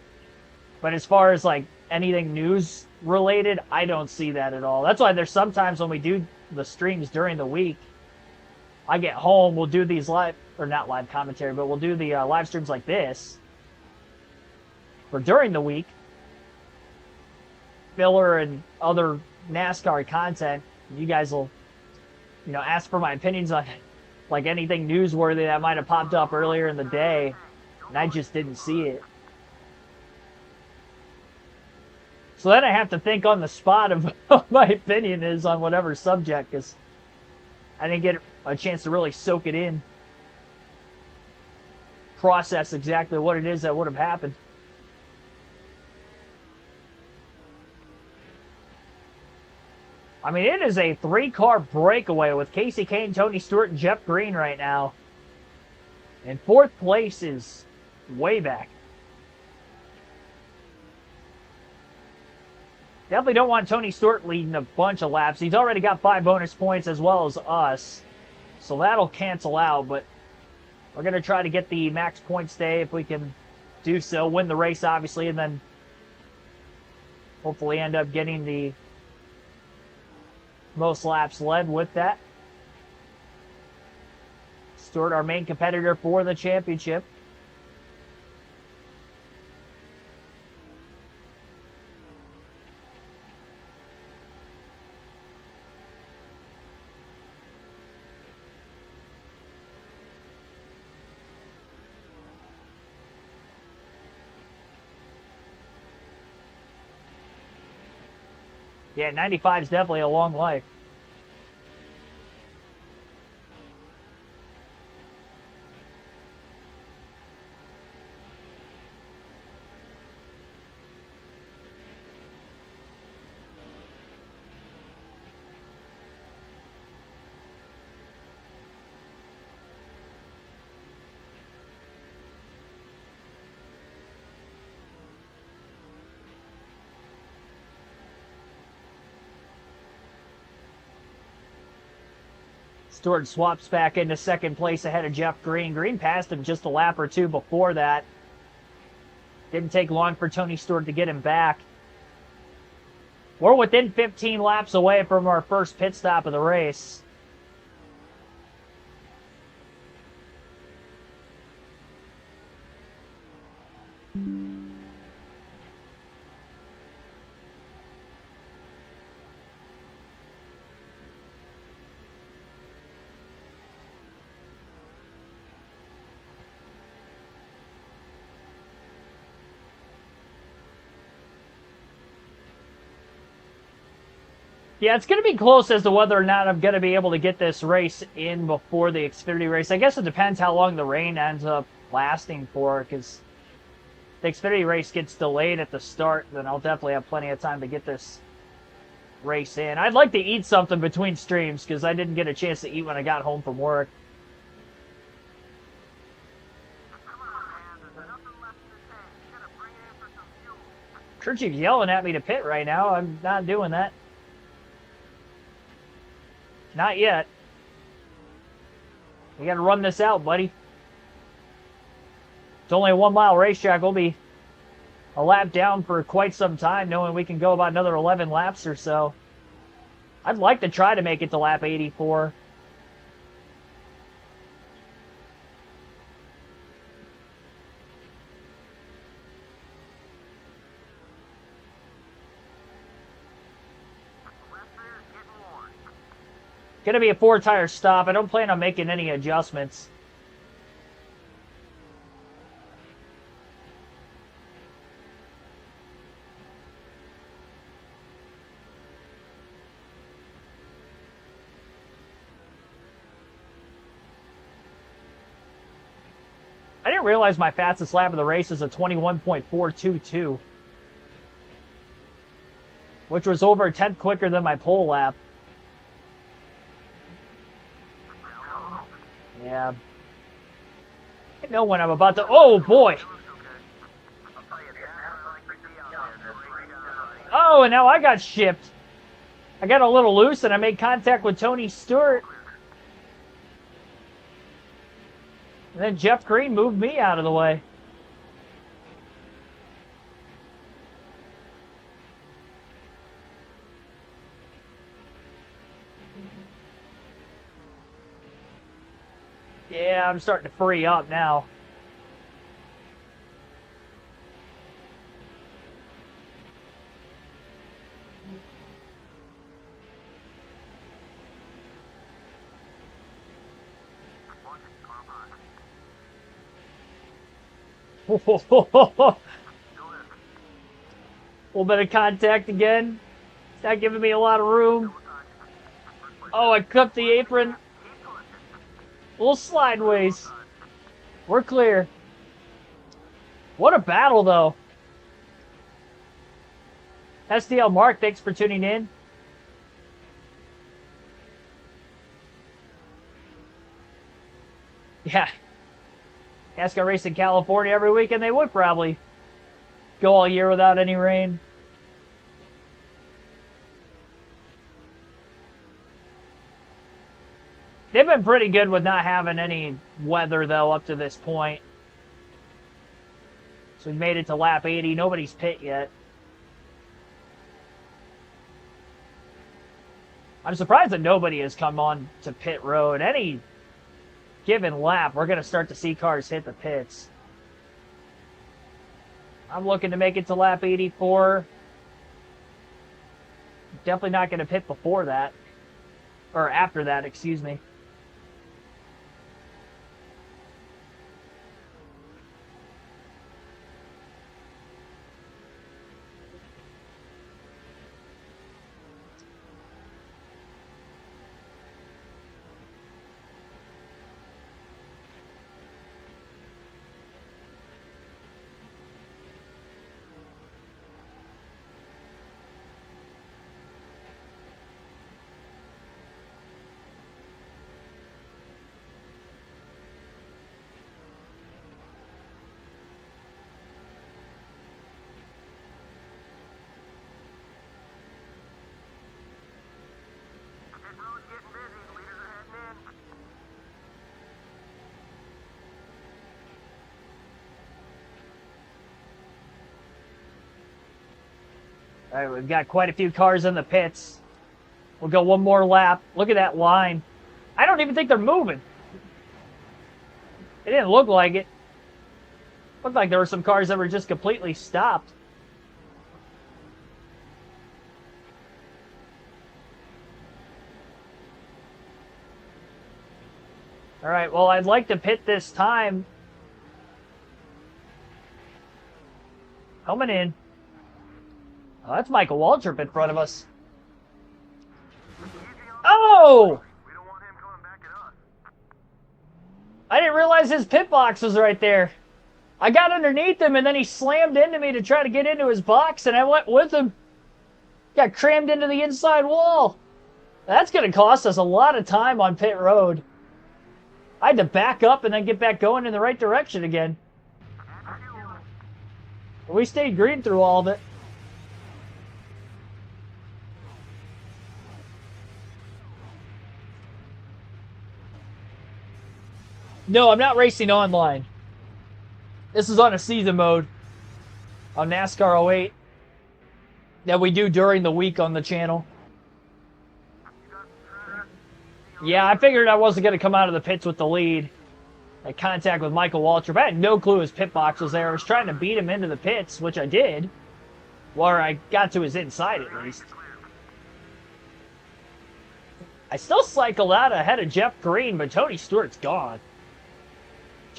But as far as like anything news related, I don't see that at all. That's why there's sometimes when we do the streams during the week, I get home, we'll do these live, or not live commentary, but we'll do the live streams like this for during the week, filler and other NASCAR content. You guys will, ask for my opinions on like anything newsworthy that might have popped up earlier in the day, and I just didn't see it. So then I have to think on the spot of what my opinion is on whatever subject, because I didn't get a chance to really soak it in, process exactly what it is that would have happened. I mean, it is a 3-car breakaway with Casey Kane, Tony Stewart, and Jeff Green right now. And 4th place is way back. Definitely don't want Tony Stewart leading a bunch of laps. He's already got 5 bonus points as well as us. So that'll cancel out, but we're going to try to get the max points day if we can do so. Win the race, obviously, and then hopefully end up getting the most laps led with that. Stewart, our main competitor for the championship. Yeah, 95 is definitely a long life. Stewart swaps back into second place ahead of Jeff Green. Green passed him just a lap or two before that. Didn't take long for Tony Stewart to get him back. We're within 15 laps away from our first pit stop of the race. Yeah, it's going to be close as to whether or not I'm going to be able to get this race in before the Xfinity race. I guess it depends how long the rain ends up lasting for, because the Xfinity race gets delayed at the start, then I'll definitely have plenty of time to get this race in. I'd like to eat something between streams, because I didn't get a chance to eat when I got home from work. Churchy's yelling at me to pit right now. I'm not doing that. Not yet. We got to run this out, buddy. It's only a 1 mile racetrack. We'll be a lap down for quite some time, knowing we can go about another 11 laps or so. I'd like to try to make it to lap 84. Gonna be a 4-tire stop. I don't plan on making any adjustments. I didn't realize my fastest lap of the race is a 21.422, which was over a tenth quicker than my pole lap. Yeah. I know when I'm about to... Oh, boy! Oh, and now I got shipped. I got a little loose, and I made contact with Tony Stewart. And then Jeff Green moved me out of the way. Yeah, I'm starting to free up now. A little bit of contact again. It's not giving me a lot of room. Oh, I cut the apron. A little slideways. We're clear. What a battle, though. SDL Mark, thanks for tuning in. Yeah. NASCAR race in California every weekend, they would probably go all year without any rain. They've been pretty good with not having any weather, though, up to this point. So we made it to lap 80. Nobody's pit yet. I'm surprised that nobody has come on to pit road. Any given lap, we're going to start to see cars hit the pits. I'm looking to make it to lap 84. Definitely not going to pit before that. Or after that, excuse me. All right, we've got quite a few cars in the pits. We'll go one more lap. Look at that line. I don't even think they're moving. It didn't look like it. Looked like there were some cars that were just completely stopped. All right, well, I'd like to pit this time. Coming in. Oh, that's Michael Waltrip in front of us. Oh! I didn't realize his pit box was right there. I got underneath him, and then he slammed into me to try to get into his box, and I went with him. Got crammed into the inside wall. That's going to cost us a lot of time on pit road. I had to back up and then get back going in the right direction again. We stayed green through all of it. No, I'm not racing online. This is on a season mode on NASCAR 08 that we do during the week on the channel. Yeah, I figured I wasn't going to come out of the pits with the lead. I had contact with Michael Waltrip. I had no clue his pit box was there. I was trying to beat him into the pits, which I did. Or I got to his inside at least. I still cycled out ahead of Jeff Green, but Tony Stewart's gone.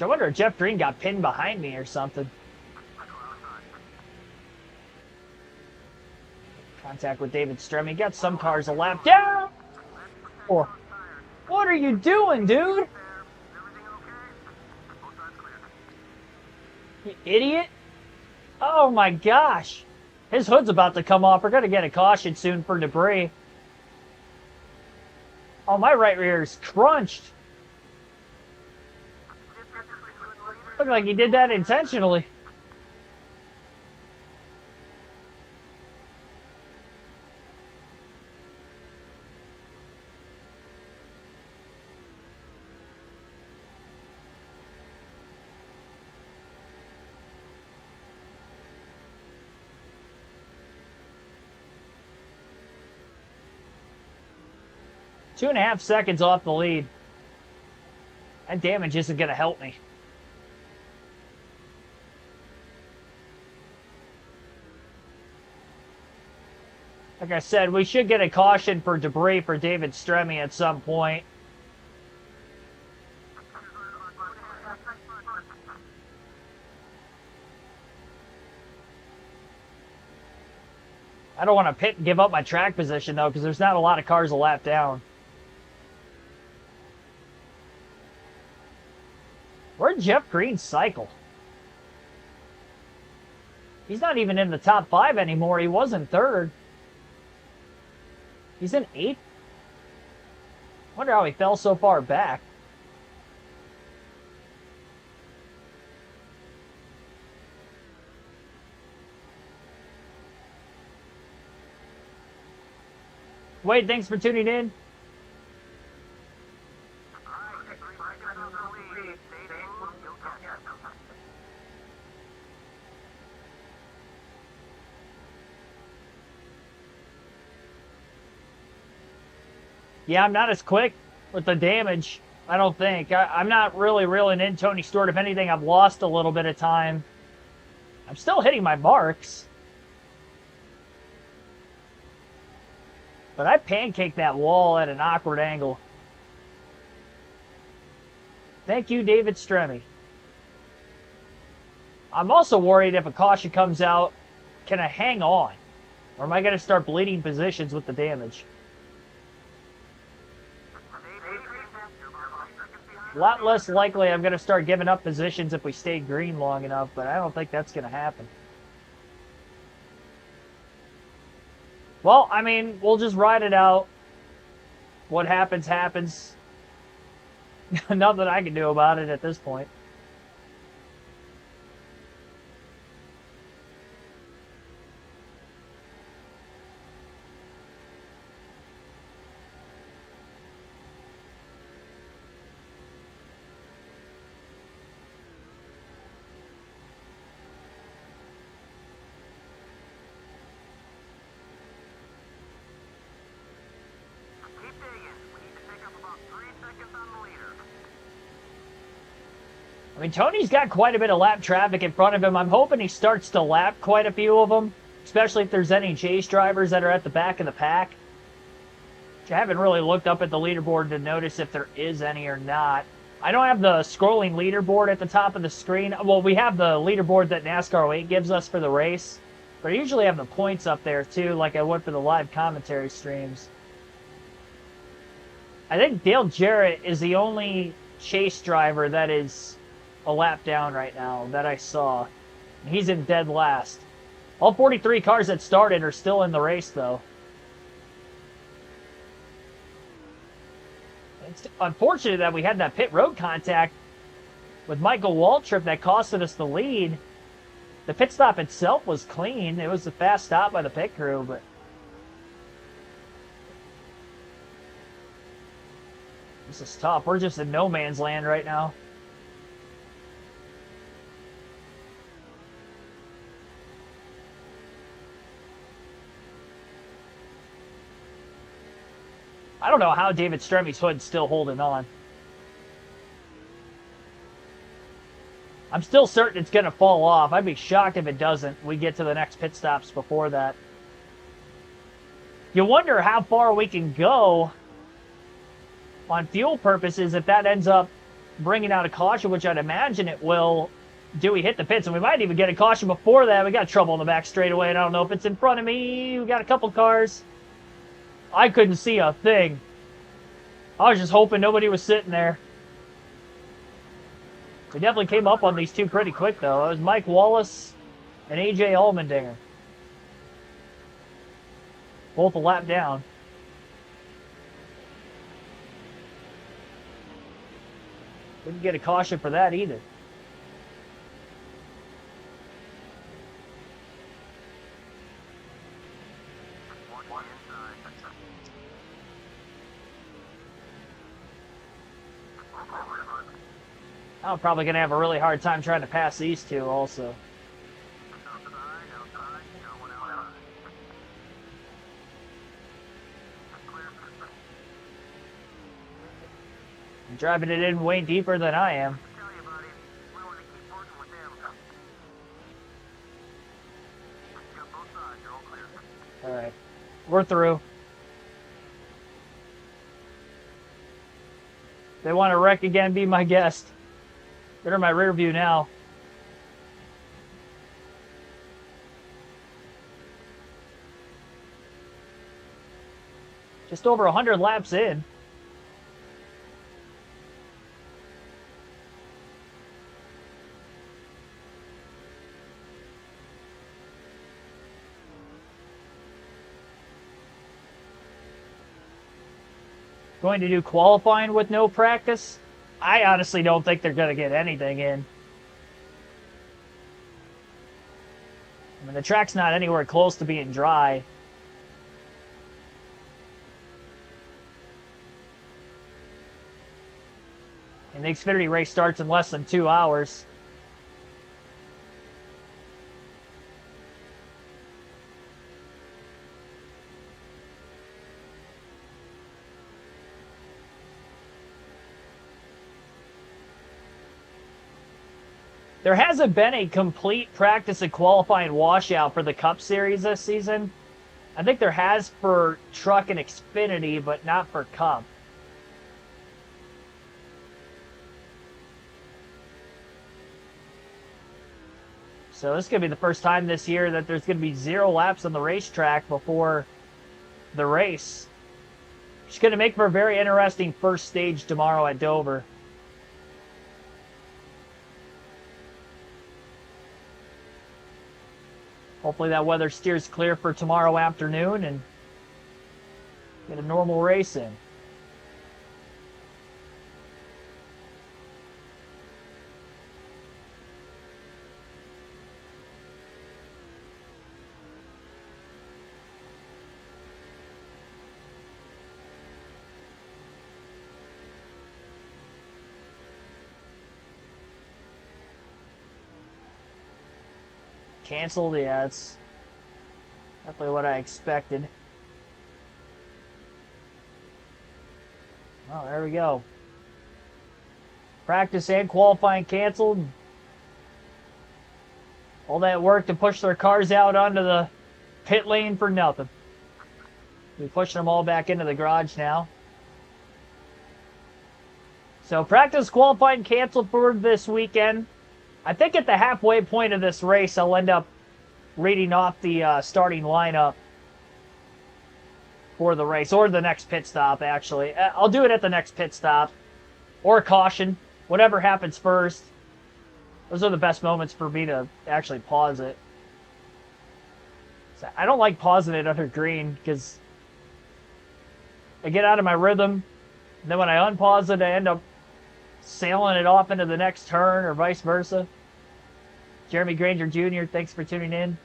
I wonder if Jeff Green got pinned behind me or something. Contact with David Stremme. Got some cars a lap down. Or, what are you doing, dude? You idiot. Oh my gosh. His hood's about to come off. We're going to get a caution soon for debris. Oh, my right rear is crunched. Looked like he did that intentionally. Two and a half seconds off the lead. That damage isn't going to help me. Like I said, we should get a caution for debris for David Stremme at some point. I don't want to pit and give up my track position, though, because there's not a lot of cars a lap down. Where'd Jeff Green cycle? He's not even in the top 5 anymore. He was in 3rd. He's in 8th? Wonder how he fell so far back. Wade, thanks for tuning in. Yeah, I'm not as quick with the damage, I don't think. I'm not really reeling in Tony Stewart. If anything, I've lost a little bit of time. I'm still hitting my marks. But I pancaked that wall at an awkward angle. Thank you, David Stremme. I'm also worried if a caution comes out, can I hang on? Or am I going to start bleeding positions with the damage? A lot less likely I'm going to start giving up positions if we stay green long enough, but I don't think that's going to happen. Well, I mean, we'll just ride it out. What happens, happens. Nothing I can do about it at this point. I mean, Tony's got quite a bit of lap traffic in front of him. I'm hoping he starts to lap quite a few of them, especially if there's any chase drivers that are at the back of the pack. Which I haven't really looked up at the leaderboard to notice if there is any or not. I don't have the scrolling leaderboard at the top of the screen. Well, we have the leaderboard that NASCAR 08 gives us for the race, but I usually have the points up there too, like I would for the live commentary streams. I think Dale Jarrett is the only chase driver that is a lap down right now that I saw. He's in dead last. All 43 cars that started are still in the race, though. It's unfortunate that we had that pit road contact with Michael Waltrip that costed us the lead. The pit stop itself was clean. It was a fast stop by the pit crew, but this is tough. We're just in no man's land right now. I don't know how David Stremmy's hood's still holding on. I'm still certain it's going to fall off. I'd be shocked if it doesn't. We get to the next pit stops before that. You wonder how far we can go on fuel purposes if that ends up bringing out a caution, which I'd imagine it will. Do we hit the pits? And we might even get a caution before that. We got trouble in the back straightaway, and I don't know if it's in front of me. We got a couple cars. I couldn't see a thing. I was just hoping nobody was sitting there. We definitely came up on these two pretty quick, though. It was Mike Wallace and AJ Allmendinger. Both a lap down. Didn't get a caution for that either. I'm probably going to have a really hard time trying to pass these two also. I'm driving it in way deeper than I am. Alright, we're through. If they want to wreck again, be my guest. They're in my rear view now. Just over 100 laps in. Going to do qualifying with no practice? I honestly don't think they're going to get anything in. I mean, the track's not anywhere close to being dry. And the Xfinity race starts in less than 2 hours. There hasn't been a complete practice and qualifying washout for the Cup Series this season. I think there has for Truck and Xfinity, but not for Cup. So this is going to be the first time this year that there's going to be 0 laps on the racetrack before the race. It's going to make for a very interesting first stage tomorrow at Dover. Hopefully that weather steers clear for tomorrow afternoon and get a normal race in. Canceled? Yeah, it's definitely what I expected. Oh, there we go. Practice and qualifying canceled. All that work to push their cars out onto the pit lane for nothing. We're pushing them all back into the garage now. So practice, qualifying, canceled for this weekend. I think at the halfway point of this race, I'll end up reading off the starting lineup for the race, or the next pit stop, actually. I'll do it at the next pit stop, or caution, whatever happens first. Those are the best moments for me to actually pause it. So I don't like pausing it under green, because I get out of my rhythm, and then when I unpause it, I end up sailing it off into the next turn, or vice versa. Jeremy Granger Jr., thanks for tuning in.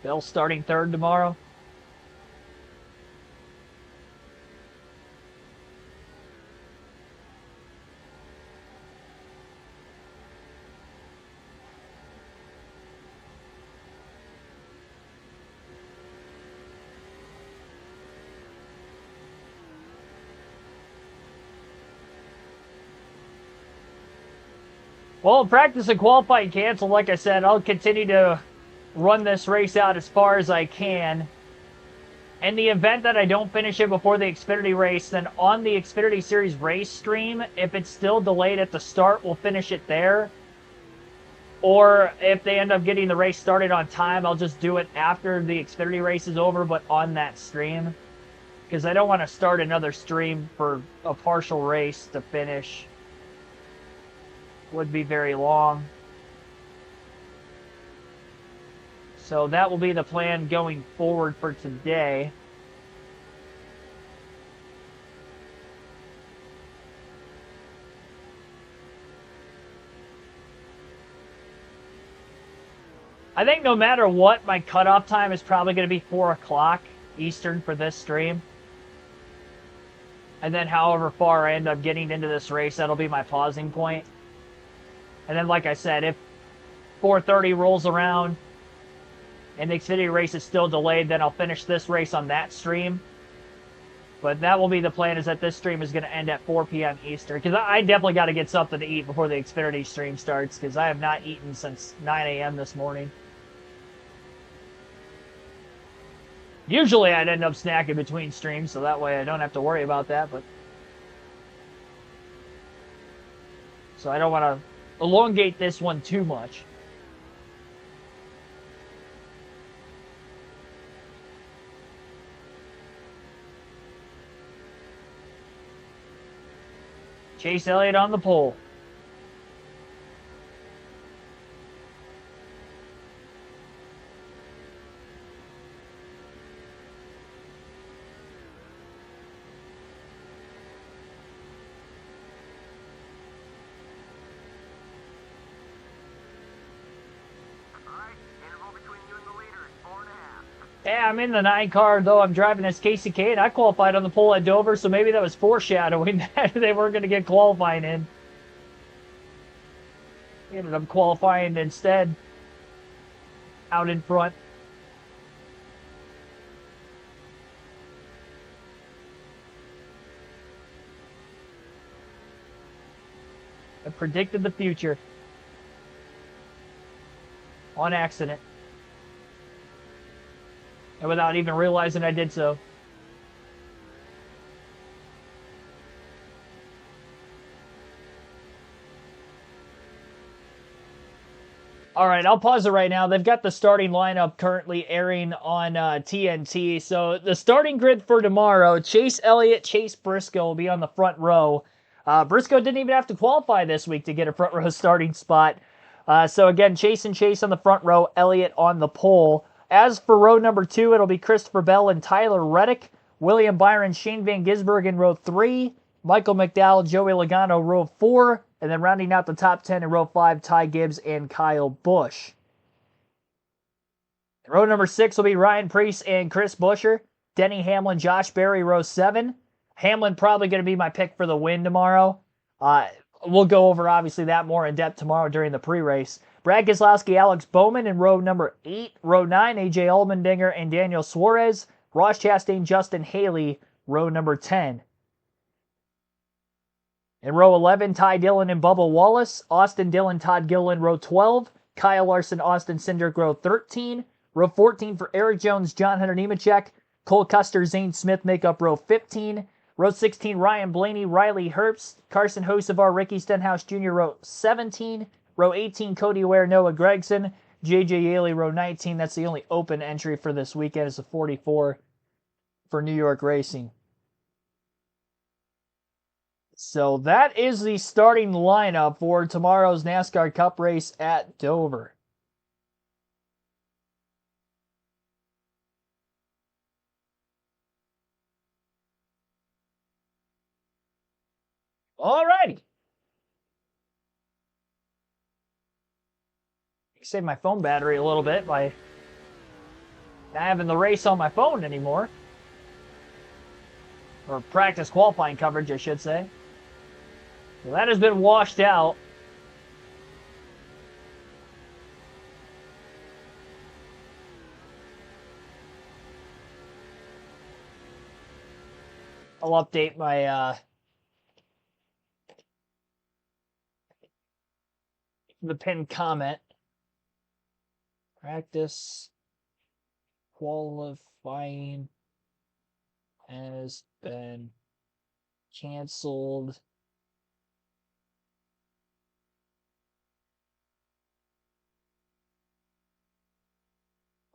Bill starting third tomorrow. Well, practice and qualifying canceled. Like I said, I'll continue to run this race out as far as I can. In the event that I don't finish it before the Xfinity race, then on the Xfinity Series race stream, if it's still delayed at the start, we'll finish it there. Or if they end up getting the race started on time, I'll just do it after the Xfinity race is over, but on that stream. Because I don't want to start another stream for a partial race to finish. Would be very long. So that will be the plan going forward for today. I think no matter what, my cutoff time is probably going to be 4 o'clock Eastern for this stream. And then however far I end up getting into this race, that'll be my pausing point. And then, like I said, if 4:30 rolls around and the Xfinity race is still delayed, then I'll finish this race on that stream. But that will be the plan, is that this stream is going to end at 4 p.m. Eastern. Because I definitely got to get something to eat before the Xfinity stream starts, because I have not eaten since 9 a.m. this morning. Usually I'd end up snacking between streams, so that way I don't have to worry about that. But so I don't want to elongate this one too much. Chase Elliott on the pole. Yeah, I'm in the 9 car, though. I'm driving as Casey K, and I qualified on the pole at Dover, so maybe that was foreshadowing that they weren't going to get qualifying in. Ended up qualifying instead out in front. I predicted the future on accident. And without even realizing I did so. All right, I'll pause it right now. They've got the starting lineup currently airing on TNT. So the starting grid for tomorrow, Chase Elliott, Chase Briscoe will be on the front row. Briscoe didn't even have to qualify this week to get a front row starting spot. So again, Chase and Chase on the front row, Elliott on the pole. As for row number 2, it'll be Christopher Bell and Tyler Reddick, William Byron, Shane Van Gisbergen in row 3, Michael McDowell, Joey Logano row 4, And then rounding out the top 10 in row 5, Ty Gibbs and Kyle Busch. Row number 6 will be Ryan Preece and Chris Buescher. Denny Hamlin, Josh Berry, row 7. Hamlin probably going to be my pick for the win tomorrow. We'll go over, obviously, that more in depth tomorrow during the pre-race. Brad Keselowski, Alex Bowman in row number 8. Row 9, AJ Allmendinger and Daniel Suarez. Ross Chastain, Justin Haley, row number 10. In row 11, Ty Dillon and Bubba Wallace. Austin Dillon, Todd Gilliland, row 12. Kyle Larson, Austin Cindric, row 13. Row 14 for Eric Jones, John Hunter Nemechek. Cole Custer, Zane Smith make up row 15. Row 16, Ryan Blaney, Riley Herbst, Carson Hocevar, Ricky Stenhouse Jr., row 17. Row 18, Cody Ware, Noah Gragson. J.J. Yaley, row 19. That's the only open entry for this weekend. It's a 44 for New York Racing. So that is the starting lineup for tomorrow's NASCAR Cup race at Dover. All righty. Save my phone battery a little bit by not having the race on my phone anymore. Or practice qualifying coverage, I should say. Well, that has been washed out. I'll update my the pinned comment. Practice qualifying has been canceled.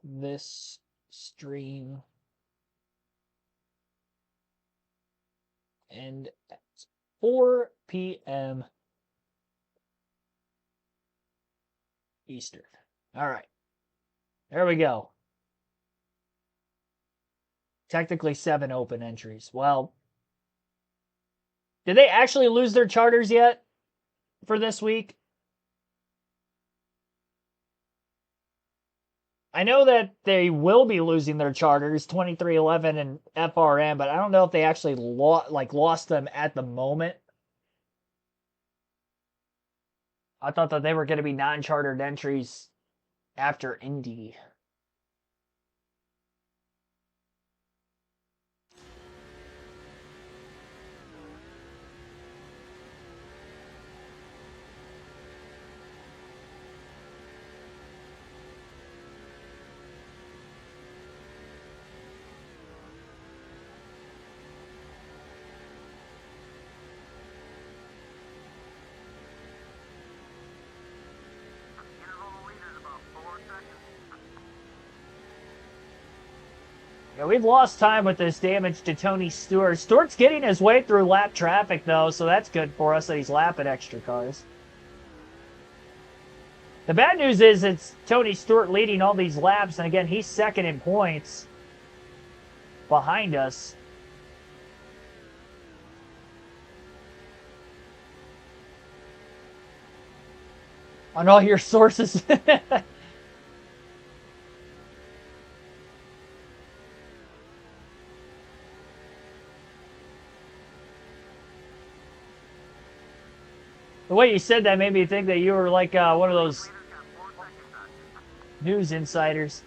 This stream and at 4 p.m. Eastern. All right. There we go. Technically 7 open entries. Well, did they actually lose their charters yet for this week? I know that they will be losing their charters, 2311 and FRM, but I don't know if they actually lost them at the moment. I thought that they were going to be non-chartered entries after Indy. Yeah, we've lost time with this damage to Tony Stewart. Stewart's getting his way through lap traffic, though, so that's good for us that he's lapping extra cars. The bad news is it's Tony Stewart leading all these laps, and again, he's second in points behind us. On all your sources. The way you said that made me think that you were like one of those news insiders.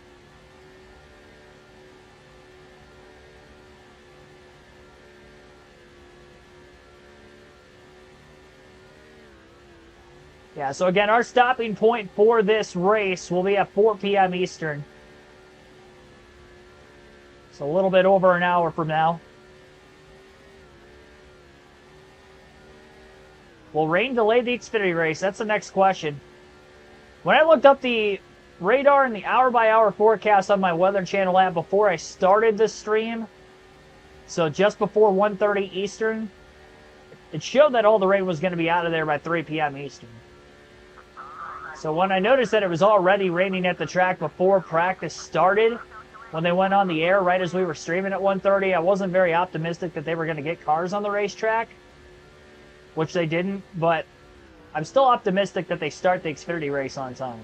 Yeah, so again, our stopping point for this race will be at 4 p.m. Eastern. It's a little bit over an hour from now. Will rain delay the Xfinity race? That's the next question. When I looked up the radar and the hour-by-hour forecast on my Weather Channel app before I started this stream, so just before 1:30 Eastern, it showed that all the rain was going to be out of there by 3 p.m. Eastern. So when I noticed that it was already raining at the track before practice started, when they went on the air right as we were streaming at 1:30, I wasn't very optimistic that they were going to get cars on the racetrack, which they didn't, but I'm still optimistic that they start the Xfinity race on time.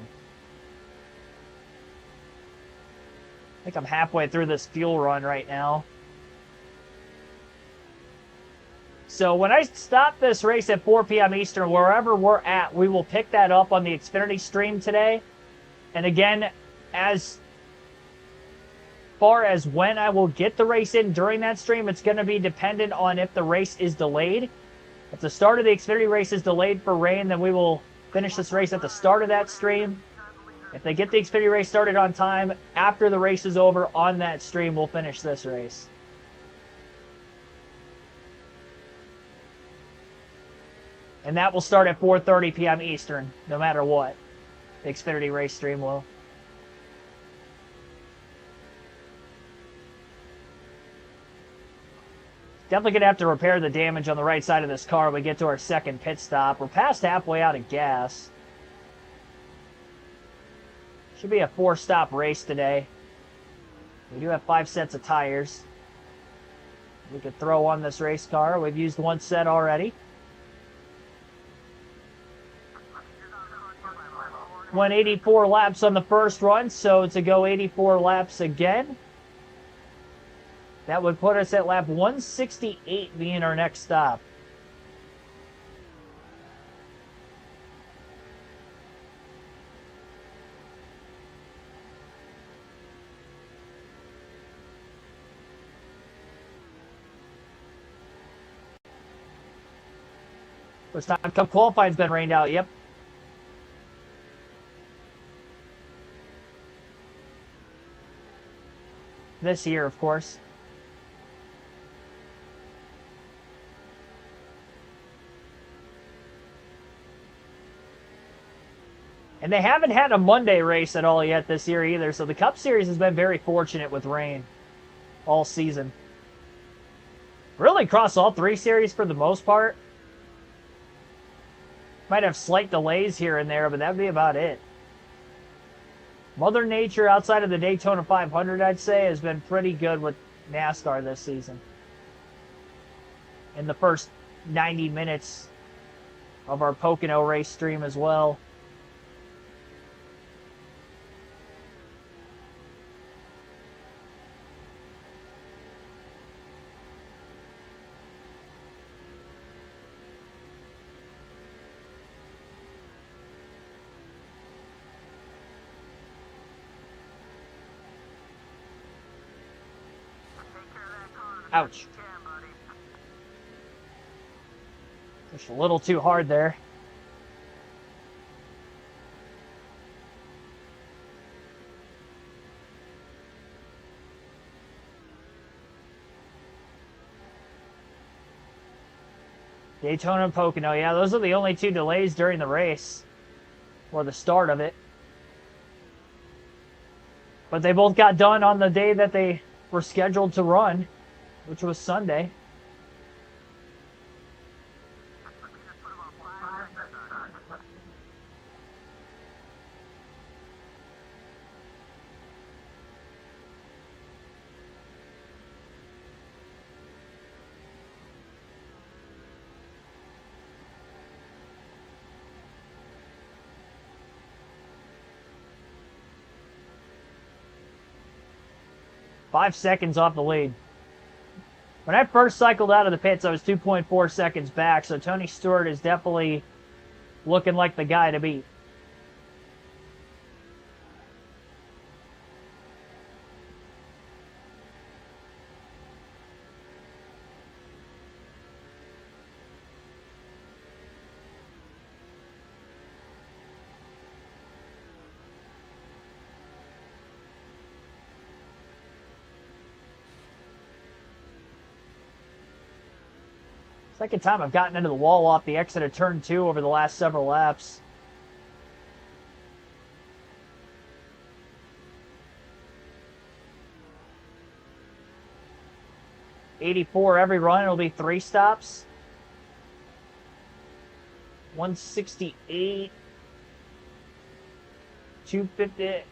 I think I'm halfway through this fuel run right now. So when I stop this race at 4 p.m. Eastern, wherever we're at, we will pick that up on the Xfinity stream today. And again, as far as when I will get the race in during that stream, it's going to be dependent on if the race is delayed. If the start of the Xfinity race is delayed for rain, then we will finish this race at the start of that stream. If they get the Xfinity race started on time, after the race is over on that stream, we'll finish this race. And that will start at 4:30 p.m. Eastern, no matter what. The Xfinity race stream will. Definitely going to have to repair the damage on the right side of this car when we get to our second pit stop. We're past halfway out of gas. Should be a 4-stop race today. We do have 5 sets of tires we could throw on this race car. We've used 1 set already. Went 84 laps on the first run, so to go 84 laps again, that would put us at lap 168 being our next stop. First time Cup qualifying's been rained out, yep. This year, of course. And they haven't had a Monday race at all yet this year either, so the Cup Series has been very fortunate with rain all season. Really across all 3 series for the most part. Might have slight delays here and there, but that'd be about it. Mother Nature outside of the Daytona 500, I'd say, has been pretty good with NASCAR this season. In the first 90 minutes of our Pocono race stream as well. Ouch. Just a little too hard there. Daytona and Pocono. Yeah, those are the only 2 delays during the race. Or the start of it. But they both got done on the day that they were scheduled to run, which was Sunday. Five seconds off the lead. When I first cycled out of the pits, I was 2.4 seconds back, so Tony Stewart is definitely looking like the guy to beat. Second time I've gotten into the wall off the exit of turn 2 over the last several laps. .84 every run, it'll be 3 stops. 168. 250.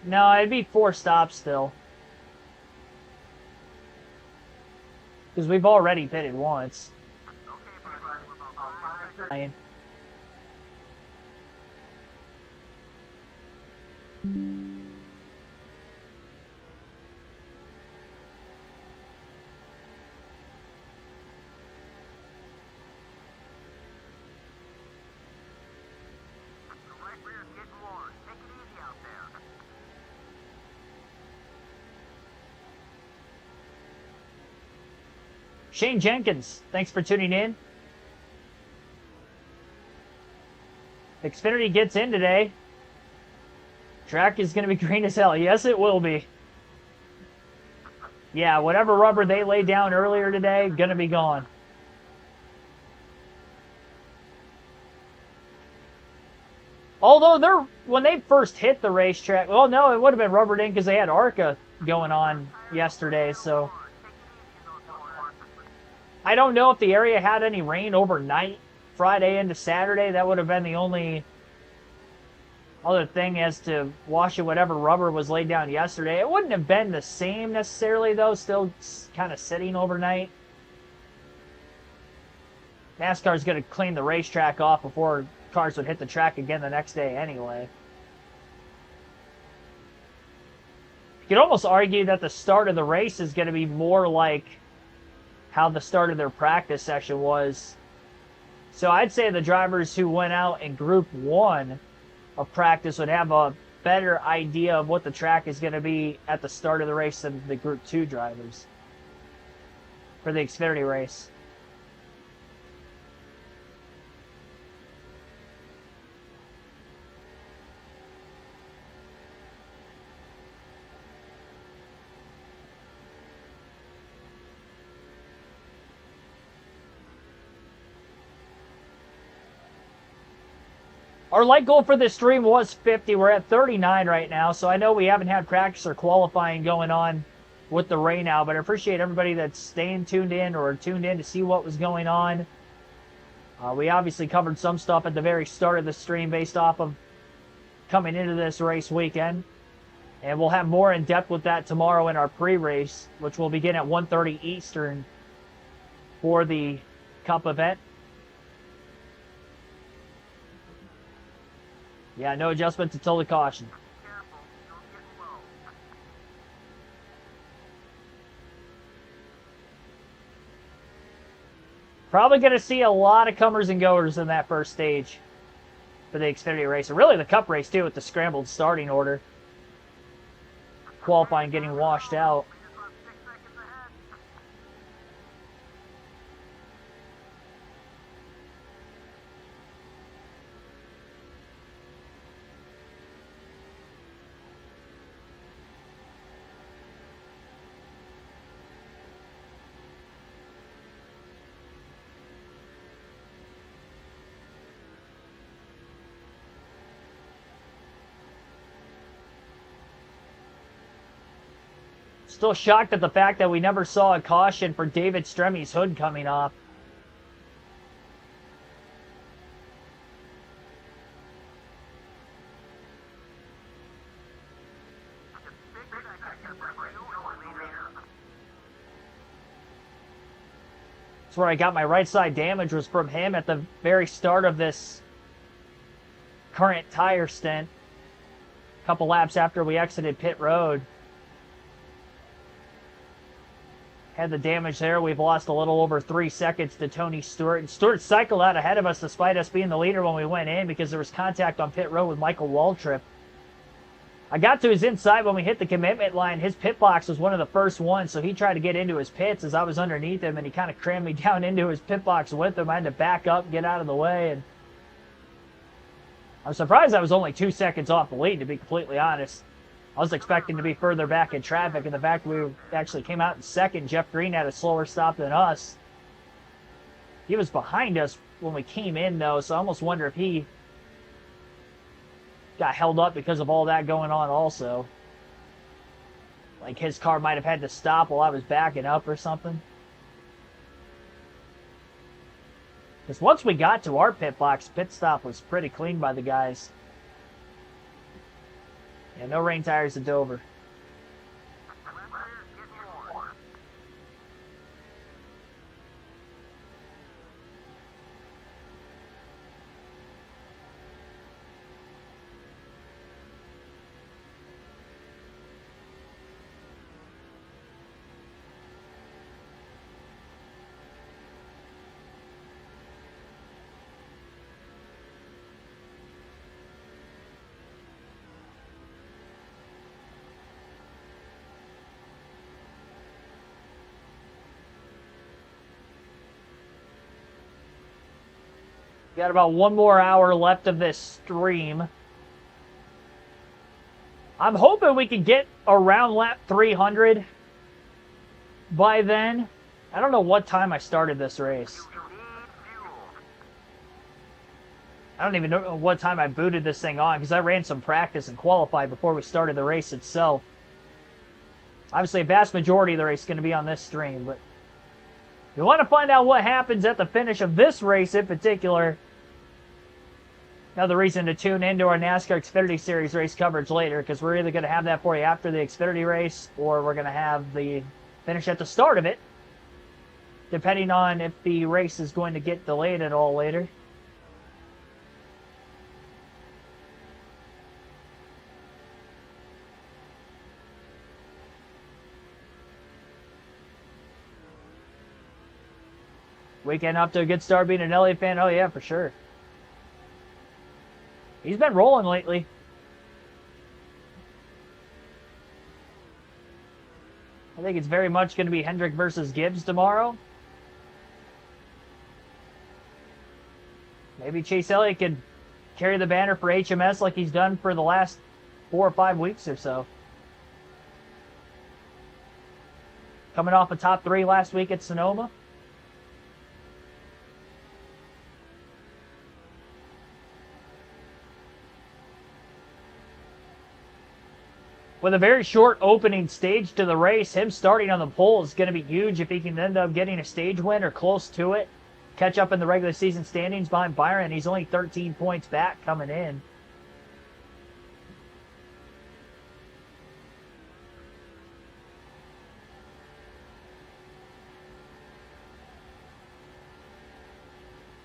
No, it'd be 4 stops still. Because we've already pitted once. Shane Jenkins, thanks for tuning in. Xfinity gets in today. Track is going to be green as hell. Yes, it will be. Yeah, whatever rubber they laid down earlier today, going to be gone. Although when they first hit the racetrack, well, no, it would have been rubbered in because they had ARCA going on yesterday, so I don't know if the area had any rain overnight, Friday into Saturday. That would have been the only other thing as to washing whatever rubber was laid down yesterday. It wouldn't have been the same necessarily, though, still kind of sitting overnight. NASCAR is going to clean the racetrack off before cars would hit the track again the next day anyway. You could almost argue that the start of the race is going to be more like how the start of their practice session was. So I'd say the drivers who went out in Group 1 of practice would have a better idea of what the track is going to be at the start of the race than the Group 2 drivers for the Xfinity race. Our light goal for this stream was 50. We're at 39 right now, so I know we haven't had practice or qualifying going on with the rain out, but I appreciate everybody that's staying tuned in or tuned in to see what was going on. We obviously covered some stuff at the very start of the stream based off of coming into this race weekend, and we'll have more in depth with that tomorrow in our pre-race, which will begin at 1:30 Eastern for the Cup event. Yeah, no adjustment until the caution. Probably going to see a lot of comers and goers in that first stage for the Xfinity race. And really the Cup race, too, with the scrambled starting order. Qualifying getting washed out. Still shocked at the fact that we never saw a caution for David Stremmy's hood coming off. That's where I got my right side damage, was from him at the very start of this current tire stint. A couple laps after we exited pit road. Had the damage there. We've lost a little over 3 seconds to Tony Stewart. And Stewart cycled out ahead of us despite us being the leader when we went in because there was contact on pit road with Michael Waltrip. I got to his inside when we hit the commitment line. His pit box was one of the first ones, so he tried to get into his pits as I was underneath him, and he kind of crammed me down into his pit box with him. I had to back up, get out of the way, and I'm surprised I was only 2 seconds off the lead, to be completely honest. I was expecting to be further back in traffic, and the fact we actually came out in second, Jeff Green had a slower stop than us. He was behind us when we came in, though, so I almost wonder if he got held up because of all that going on also. Like his car might have had to stop while I was backing up or something. Because once we got to our pit box, pit stop was pretty clean by the guys. Yeah, no rain tires at Dover. Got about 1 more hour left of this stream. I'm hoping we can get around lap 300 by then. I don't know what time I started this race. I don't even know what time I booted this thing on because I ran some practice and qualified before we started the race itself. Obviously, a vast majority of the race is going to be on this stream, but if you want to find out what happens at the finish of this race in particular, another reason to tune into our NASCAR Xfinity Series race coverage later, because we're either going to have that for you after the Xfinity race, or we're going to have the finish at the start of it, depending on if the race is going to get delayed at all later. Weekend off to a good start being an Elliott fan. Oh, yeah, for sure. He's been rolling lately. I think it's very much going to be Hendrick versus Gibbs tomorrow. Maybe Chase Elliott could carry the banner for HMS like he's done for the last 4 or 5 weeks or so. Coming off a top 3 last week at Sonoma. With a very short opening stage to the race, him starting on the pole is going to be huge if he can end up getting a stage win or close to it. Catch up in the regular season standings behind Byron. He's only 13 points back coming in.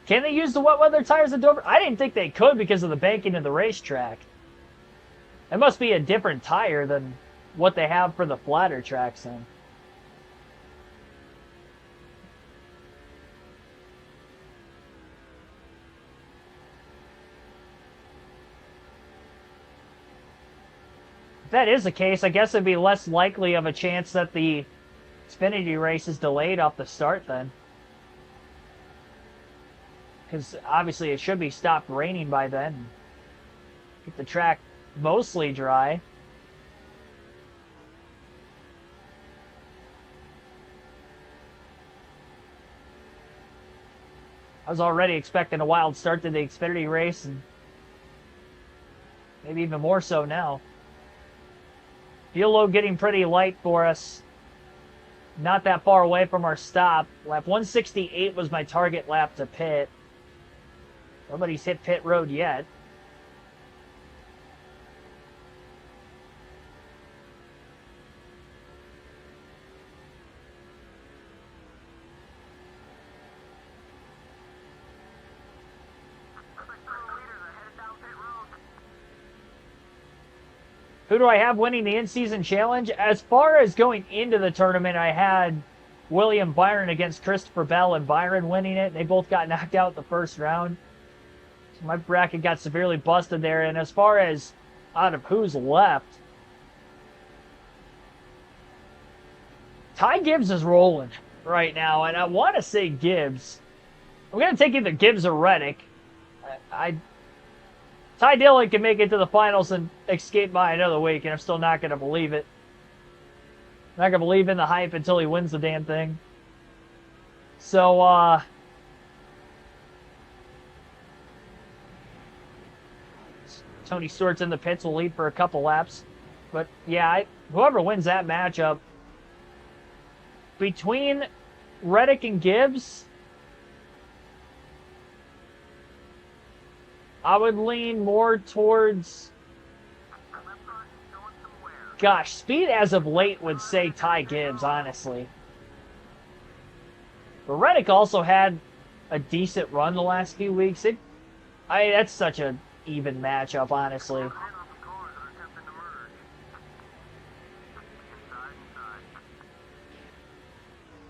Can they use the wet weather tires at Dover? I didn't think they could because of the banking of the racetrack. It must be a different tire than what they have for the flatter tracks then. If that is the case, I guess it'd be less likely of a chance that the Xfinity race is delayed off the start then. Because obviously it should be stopped raining by then. Get the track mostly dry. I was already expecting a wild start to the Xfinity race, and maybe even more so now. Fuel load getting pretty light for us. Not that far away from our stop. Lap 168 was my target lap to pit. Nobody's hit pit road yet. Who do I have winning the in-season challenge? As far as going into the tournament, I had William Byron against Christopher Bell and Byron winning it. They both got knocked out the first round. So my bracket got severely busted there. And as far as out of who's left, Ty Gibbs is rolling right now. And I want to say Gibbs. I'm going to take either Gibbs or Reddick. Ty Dillon can make it to the finals and escape by another week, and I'm still not going to believe it. I'm not going to believe in the hype until he wins the damn thing. So, Tony Stewart's in the pits, will lead for a couple laps. But, yeah, whoever wins that matchup, between Reddick and Gibbs, I would lean more towards... Gosh, speed as of late would say Ty Gibbs, honestly. But Reddick also had a decent run the last few weeks. That's such an even matchup, honestly.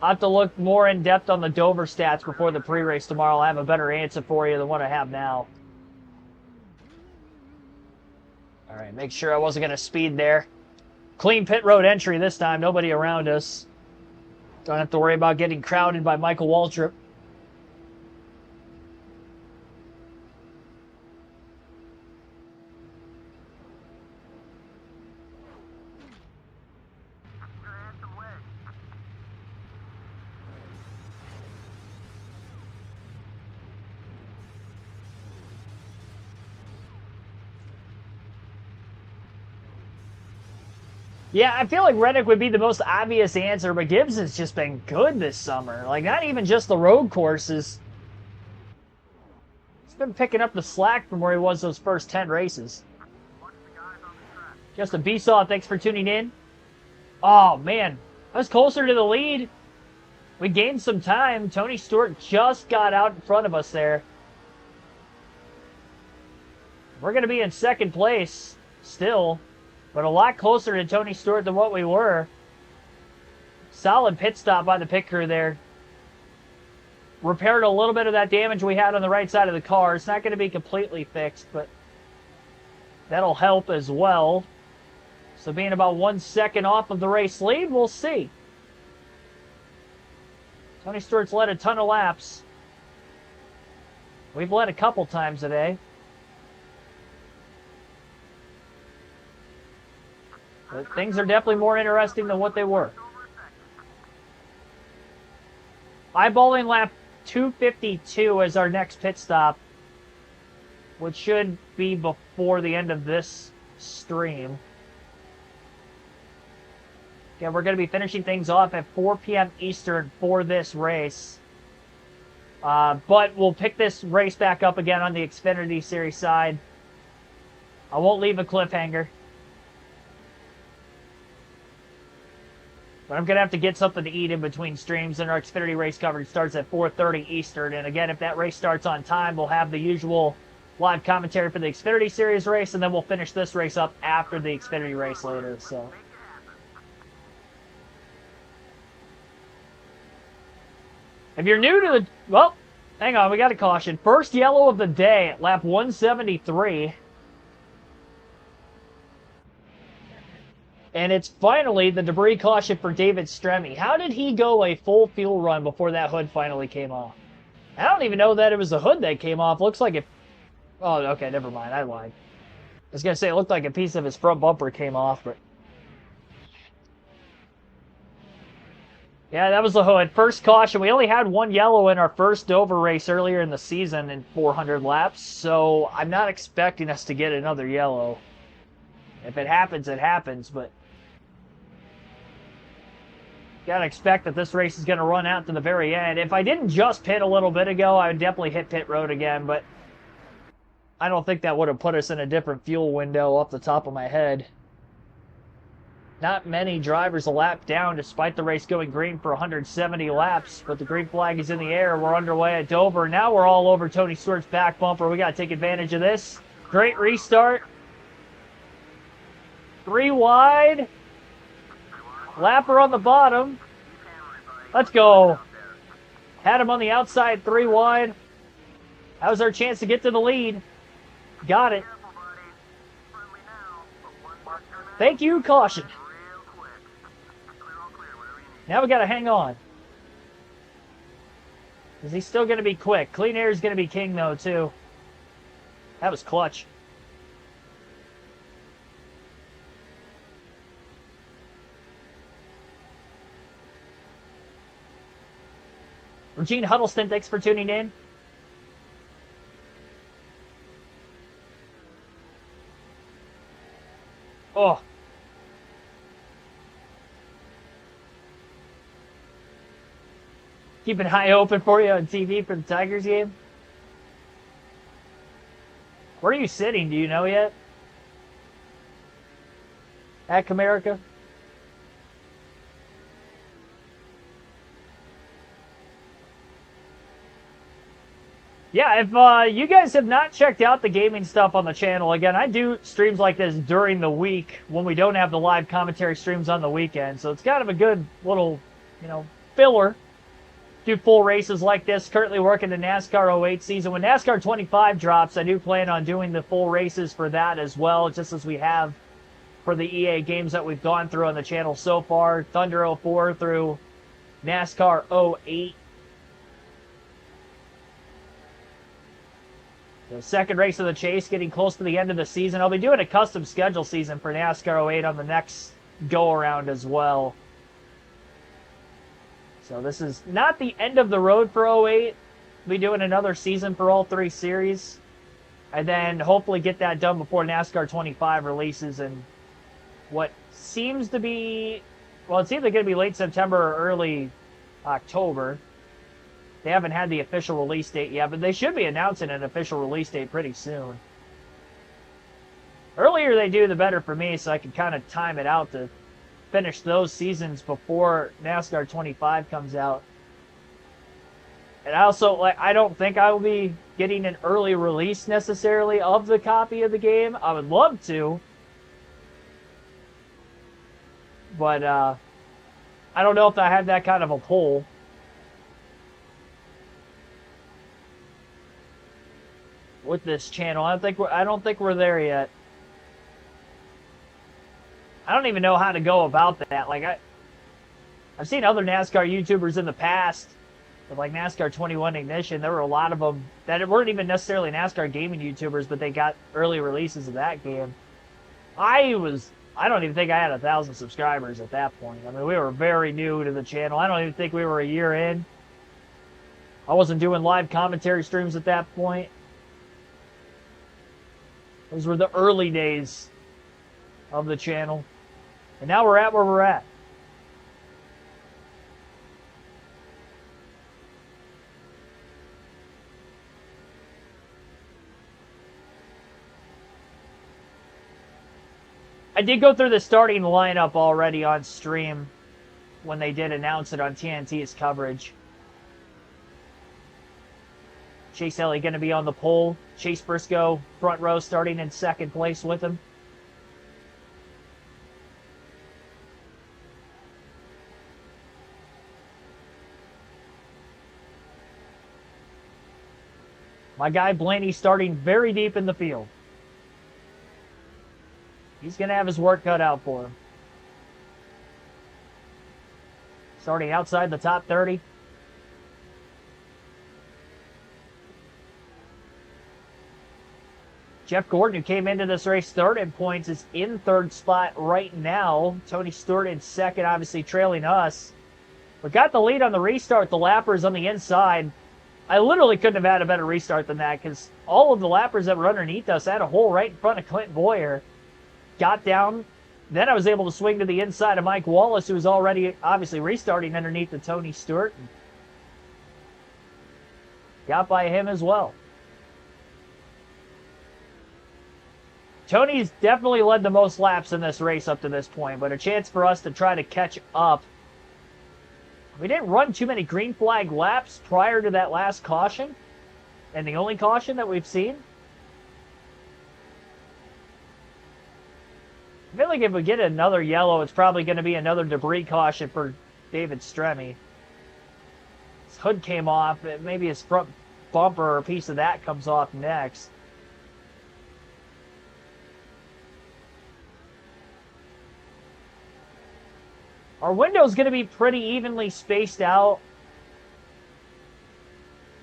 I'll have to look more in depth on the Dover stats before the pre-race tomorrow. I'll have a better answer for you than what I have now. All right, make sure I wasn't going to speed there. Clean pit road entry this time. Nobody around us. Don't have to worry about getting crowded by Michael Waltrip. Yeah, I feel like Reddick would be the most obvious answer, but Gibbs has just been good this summer. Like, not even just the road courses. He's been picking up the slack from where he was those first 10 races. Justin Besaw, thanks for tuning in. Oh, man. I was closer to the lead. We gained some time. Tony Stewart just got out in front of us there. We're going to be in second place still, but a lot closer to Tony Stewart than what we were. Solid pit stop by the pit crew there. Repaired a little bit of that damage we had on the right side of the car. It's not going to be completely fixed, but that'll help as well. So being about 1 second off of the race lead, we'll see. Tony Stewart's led a ton of laps. We've led a couple times today. But things are definitely more interesting than what they were. Eyeballing lap 252 as our next pit stop, which should be before the end of this stream. Again, we're going to be finishing things off at 4 p.m. Eastern for this race. But we'll pick this race back up again on the Xfinity Series side. I won't leave a cliffhanger. But I'm going to have to get something to eat in between streams, and our Xfinity race coverage starts at 4:30 Eastern. And again, if that race starts on time, we'll have the usual live commentary for the Xfinity Series race, and then we'll finish this race up after the Xfinity race later. So, if you're new to the... Well, hang on, we got a caution. First yellow of the day at lap 173. And it's finally the debris caution for David Stremme. How did he go a full fuel run before that hood finally came off? I don't even know that it was the hood that came off. Looks like it... Oh, okay, never mind. I lied. I was going to say it looked like a piece of his front bumper came off, but... Yeah, that was the hood. First caution. We only had one yellow in our first Dover race earlier in the season in 400 laps, so I'm not expecting us to get another yellow. If it happens, it happens, but... Gotta expect that this race is going to run out to the very end. If I didn't just pit a little bit ago, I would definitely hit pit road again, but I don't think that would have put us in a different fuel window off the top of my head. Not many drivers a lap down despite the race going green for 170 laps, but the green flag is in the air. We're underway at Dover. Now we're all over Tony Stewart's back bumper. We got to take advantage of this. Great restart. 3 wide. Lapper on the bottom. Let's go. Had him on the outside, 3 wide. That was our chance to get to the lead. Got it. Thank you, caution. Now we got to hang on. Is he still going to be quick? Clean air is going to be king, though, too. That was clutch. Regine Huddleston, thanks for tuning in. Oh. Keep an eye open for you on TV for the Tigers game. Where are you sitting? Do you know yet? At Comerica? Yeah, if you guys have not checked out the gaming stuff on the channel, again, I do streams like this during the week when we don't have the live commentary streams on the weekend. So it's kind of a good little, filler. Do full races like this. Currently working the NASCAR 08 season. When NASCAR 25 drops, I do plan on doing the full races for that as well, just as we have for the EA games that we've gone through on the channel so far. Thunder 04 through NASCAR 08. The second race of the chase, getting close to the end of the season. I'll be doing a custom schedule season for NASCAR 08 on the next go-around as well. So this is not the end of the road for 08. We'll be doing another season for all 3 series. And then hopefully get that done before NASCAR 25 releases and what seems to be, well, it seems like going to be late September or early October. They haven't had the official release date yet, but they should be announcing an official release date pretty soon. Earlier they do, the better for me, so I can kind of time it out to finish those seasons before NASCAR 25 comes out. And I also, I don't think I will be getting an early release necessarily of the copy of the game. I would love to. But I don't know if I have that kind of a pull. With this channel, I don't think we're there yet. I don't even know how to go about that. I've seen other NASCAR YouTubers in the past with NASCAR 21 Ignition. There were a lot of them that weren't even necessarily NASCAR gaming YouTubers, but they got early releases of that game. I don't even think I had 1,000 subscribers at that point. I mean, we were very new to the channel. I don't even think we were a year in. I wasn't doing live commentary streams at that point. Those were the early days of the channel. And now we're at where we're at. I did go through the starting lineup already on stream when they did announce it on TNT's coverage. Chase Elliott going to be on the pole. Chase Briscoe, front row, starting in second place with him. My guy Blaney starting very deep in the field. He's going to have his work cut out for him. Starting outside the top 30. Jeff Gordon, who came into this race third in points, is in third spot right now. Tony Stewart in second, obviously trailing us. We got the lead on the restart. The lappers on the inside. I literally couldn't have had a better restart than that because all of the lappers that were underneath us had a hole right in front of Clint Boyer. Got down. Then I was able to swing to the inside of Mike Wallace, who was already obviously restarting underneath the Tony Stewart. Got by him as well. Tony's definitely led the most laps in this race up to this point, but a chance for us to try to catch up. We didn't run too many green flag laps prior to that last caution, and the only caution that we've seen. I feel like if we get another yellow, it's probably going to be another debris caution for David Stremme. His hood came off. Maybe his front bumper or a piece of that comes off next. Our window's going to be pretty evenly spaced out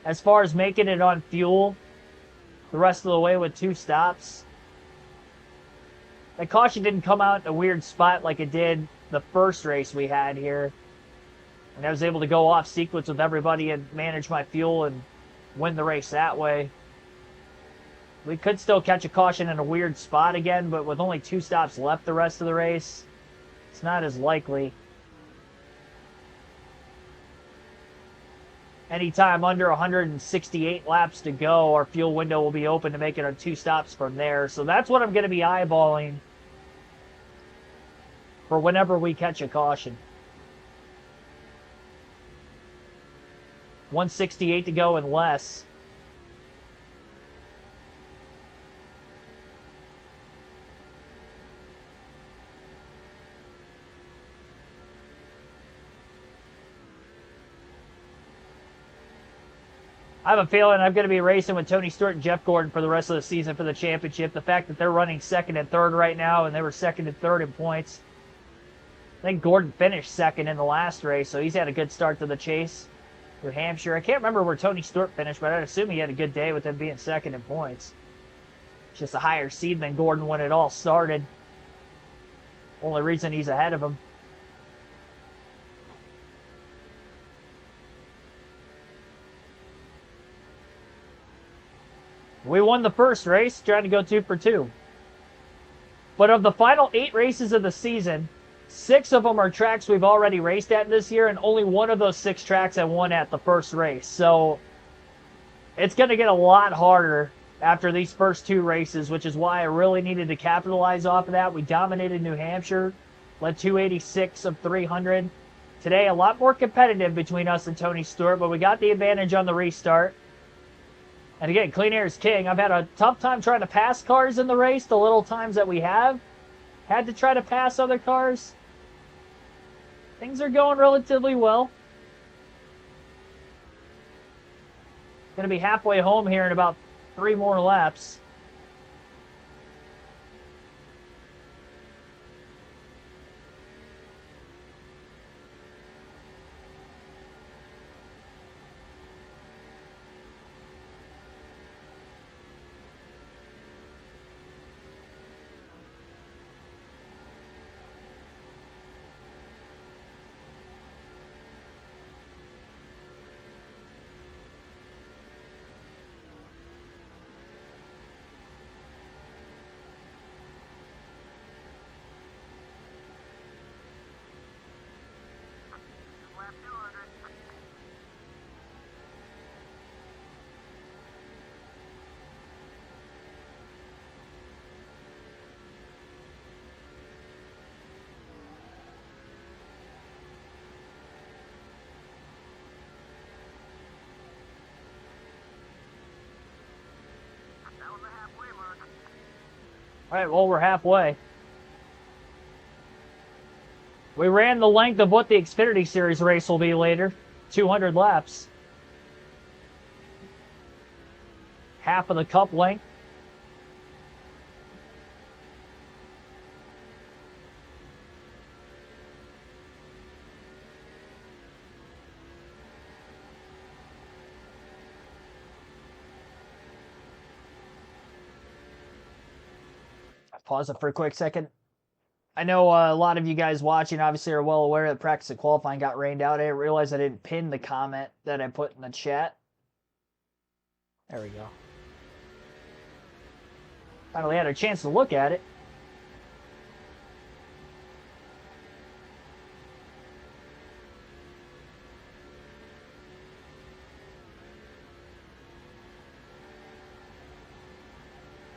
as far as making it on fuel the rest of the way with 2 stops. That caution didn't come out in a weird spot like it did the first race we had here. And I was able to go off sequence with everybody and manage my fuel and win the race that way. We could still catch a caution in a weird spot again, but with only 2 stops left the rest of the race, it's not as likely. Anytime under 168 laps to go, our fuel window will be open to make it on 2 stops from there. So that's what I'm going to be eyeballing for whenever we catch a caution. 168 to go and less. I have a feeling I'm going to be racing with Tony Stewart and Jeff Gordon for the rest of the season for the championship. The fact that they're running second and third right now, and they were second and third in points. I think Gordon finished second in the last race, so he's had a good start to the chase. New Hampshire. I can't remember where Tony Stewart finished, but I'd assume he had a good day with him being second in points. Just a higher seed than Gordon when it all started. Only reason he's ahead of him. We won the first race, trying to go 2 for 2. But of the final 8 races of the season, 6 of them are tracks we've already raced at this year, and only one of those 6 tracks I won at the first race. So it's going to get a lot harder after these first 2 races, which is why I really needed to capitalize off of that. We dominated New Hampshire, led 286 of 300. Today, a lot more competitive between us and Tony Stewart, but we got the advantage on the restart. And again, clean air is king. I've had a tough time trying to pass cars in the race, the little times that we have had to try to pass other cars. Things are going relatively well. Going to be halfway home here in about 3 more laps. All right, well, we're halfway. We ran the length of what the Xfinity Series race will be later, 200 laps. Half of the Cup length. Pause it for a quick second. I know a lot of you guys watching obviously are well aware that practice and qualifying got rained out. I didn't realize I didn't pin the comment that I put in the chat. There we go. Finally had a chance to look at it.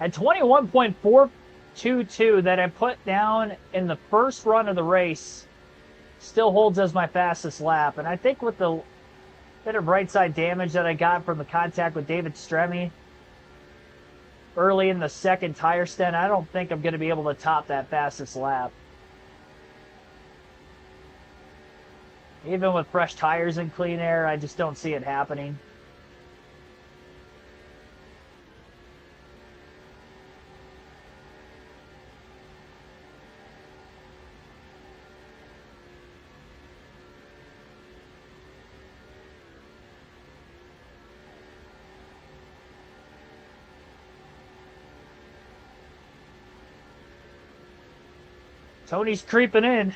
At 21.422 that I put down in the first run of the race still holds as my fastest lap. And I think with the bit of right side damage that I got from the contact with David Stremme early in the second tire stint, I don't think I'm going to be able to top that fastest lap. Even with fresh tires and clean air, I just don't see it happening. Tony's creeping in.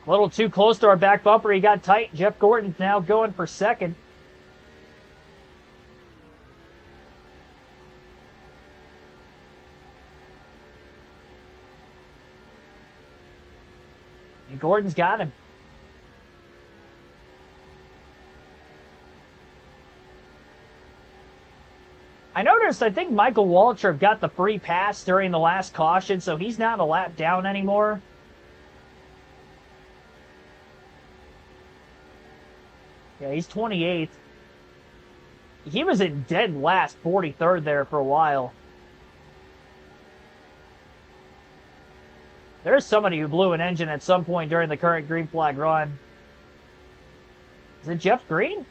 A little too close to our back bumper. He got tight. Jeff Gordon's now going for second. And Gordon's got him. I noticed, I think Michael Waltrip got the free pass during the last caution, so he's not a lap down anymore. Yeah, he's 28th. He was in dead last, 43rd there for a while. There's somebody who blew an engine at some point during the current green flag run. Is it Jeff Green?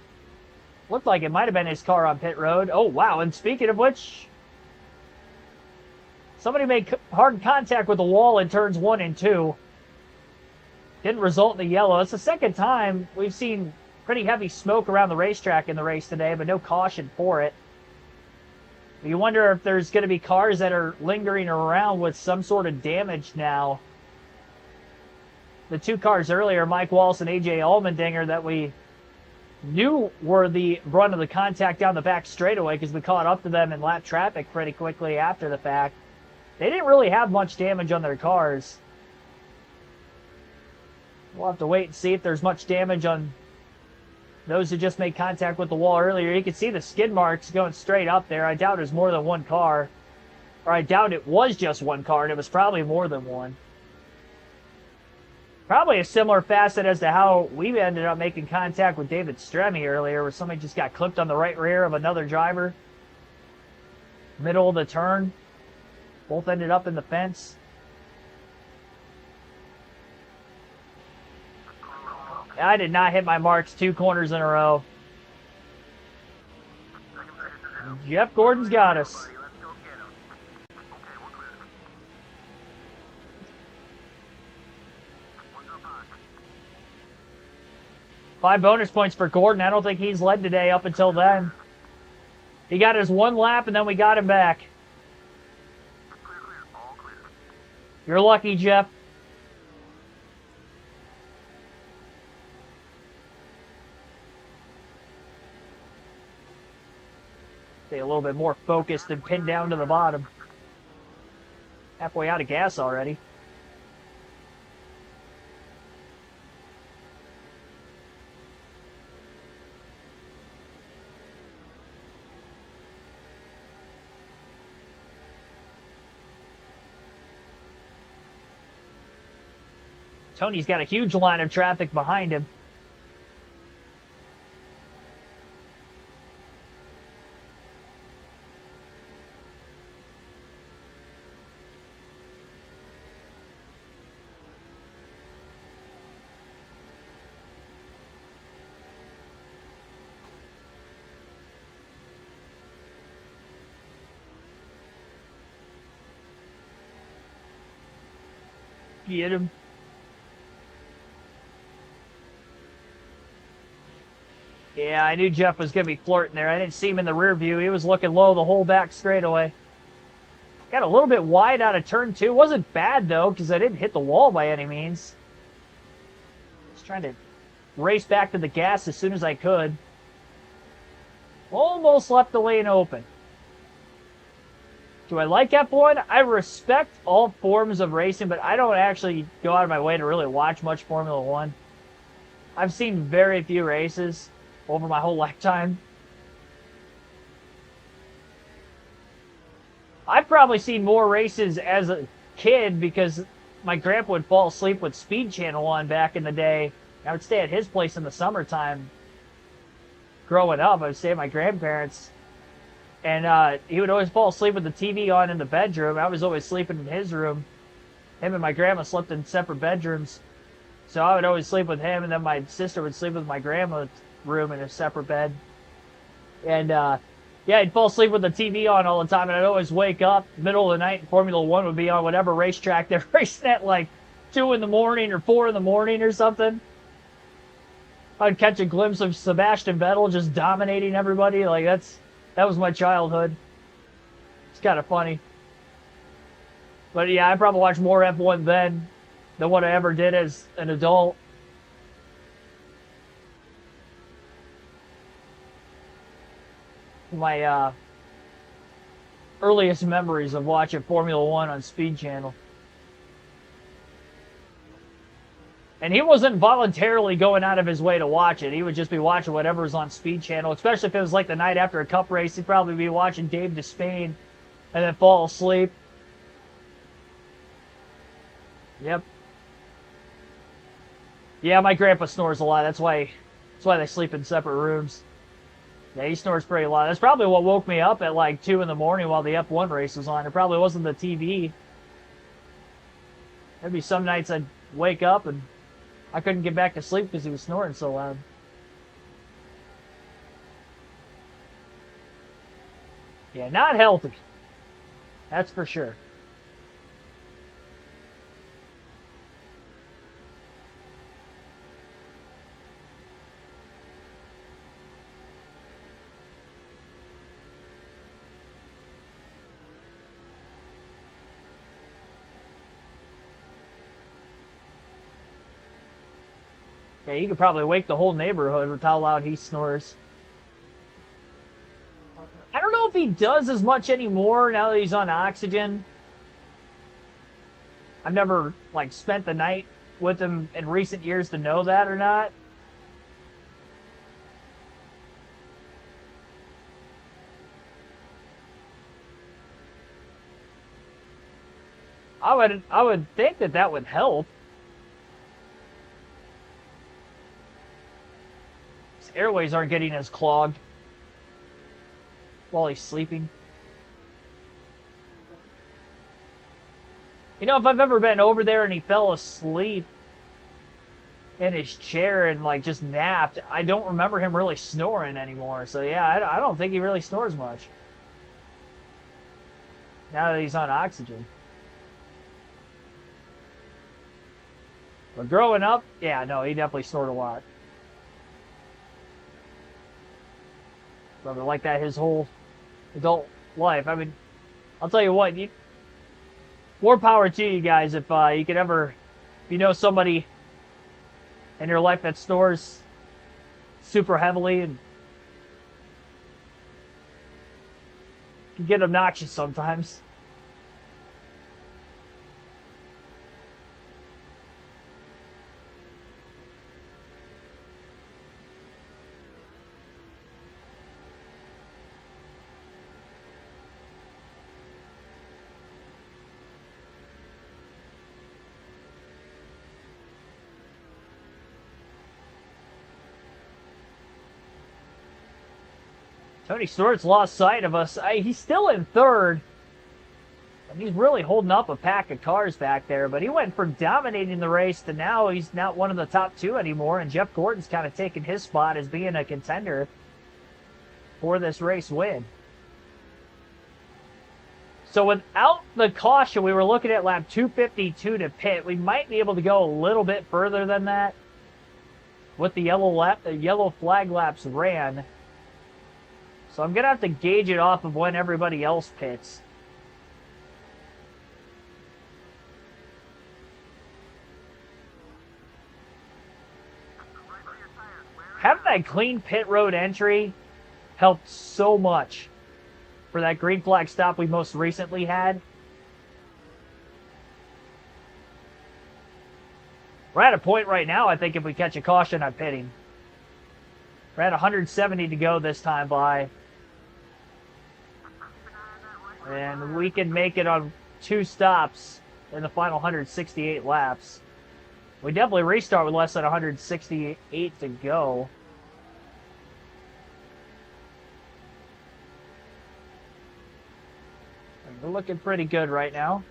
Looked like it might have been his car on pit road. Oh, wow. And speaking of which, somebody made hard contact with the wall in turns 1 and 2. Didn't result in the yellow. It's the second time we've seen pretty heavy smoke around the racetrack in the race today, but no caution for it. You wonder if there's going to be cars that are lingering around with some sort of damage now. The 2 cars earlier, Mike Wallace and AJ Allmendinger, that we knew were the brunt of the contact down the back straightaway because we caught up to them in lap traffic pretty quickly after the fact. They didn't really have much damage on their cars. We'll have to wait and see if there's much damage on those who just made contact with the wall earlier. You can see the skid marks going straight up there. I doubt it's more than one car. Or I doubt it was just one car, and it was probably more than one. Probably a similar facet as to how we ended up making contact with David Stremme earlier, where somebody just got clipped on the right rear of another driver. Middle of the turn. Both ended up in the fence. I did not hit my marks 2 corners in a row. Jeff Gordon's got us. Five bonus points for Gordon. I don't think he's led today up until then. He got his 1 lap, and then we got him back. You're lucky, Jeff. Stay a little bit more focused and pinned down to the bottom. Halfway out of gas already. Tony's got a huge line of traffic behind him. Get him. Yeah, I knew Jeff was going to be flirting there. I didn't see him in the rear view. He was looking low the whole back straightaway. Got a little bit wide out of turn 2. Wasn't bad, though, because I didn't hit the wall by any means. Just trying to race back to the gas as soon as I could. Almost left the lane open. Do I like F1? I respect all forms of racing, but I don't actually go out of my way to really watch much Formula 1. I've seen very few races over my whole lifetime. I've probably seen more races as a kid because my grandpa would fall asleep with Speed Channel on back in the day. I would stay at his place in the summertime. Growing up, I would stay at my grandparents'. And he would always fall asleep with the TV on in the bedroom. I was always sleeping in his room. Him and my grandma slept in separate bedrooms. So I would always sleep with him, and then my sister would sleep with my grandma's room in a separate bed. And, yeah, he'd fall asleep with the TV on all the time, and I'd always wake up middle of the night, and Formula 1 would be on whatever racetrack they're racing at, like 2 in the morning or 4 in the morning or something. I'd catch a glimpse of Sebastian Vettel just dominating everybody. Like, that was my childhood. It's kind of funny. But yeah, I probably watched more F1 then than what I ever did as an adult. My earliest memories of watching Formula 1 on Speed Channel. And he wasn't voluntarily going out of his way to watch it. He would just be watching whatever was on Speed Channel, especially if it was like the night after a cup race. He'd probably be watching Dave Despain and then fall asleep. Yep. Yeah, my grandpa snores a lot. That's why they sleep in separate rooms. Yeah, he snores pretty loud. That's probably what woke me up at like 2 in the morning while the F1 race was on. It probably wasn't the TV. There'd be some nights I'd wake up and I couldn't get back to sleep because he was snoring so loud. Yeah, not healthy. That's for sure. Yeah, you could probably wake the whole neighborhood with how loud he snores. I don't know if he does as much anymore now that he's on oxygen. I've never, like, spent the night with him in recent years to know that or not. I would think that that would help. His airways aren't getting as clogged while he's sleeping. You know, if I've ever been over there and he fell asleep in his chair and like just napped, I don't remember him really snoring anymore. So yeah, I don't think he really snores much now that he's on oxygen. But growing up, yeah, no, he definitely snored a lot. Probably like that his whole adult life. I mean, I'll tell you what, more power to you guys if you could ever, if you know somebody in your life that snores super heavily and can get obnoxious sometimes. Tony Stewart's lost sight of us. He's still in third. And he's really holding up a pack of cars back there. But he went from dominating the race to now he's not one of the top two anymore. And Jeff Gordon's kind of taken his spot as being a contender for this race win. So without the caution, we were looking at lap 252 to pit. We might be able to go a little bit further than that with the yellow flag laps ran. So I'm going to have to gauge it off of when everybody else pits. Having that clean pit road entry helped so much for that green flag stop we most recently had. We're at a point right now, I think, if we catch a caution, I'm pitting. We're at 170 to go this time by. And we can make it on 2 stops in the final 168 laps. We definitely restart with less than 168 to go. And we're looking pretty good right now.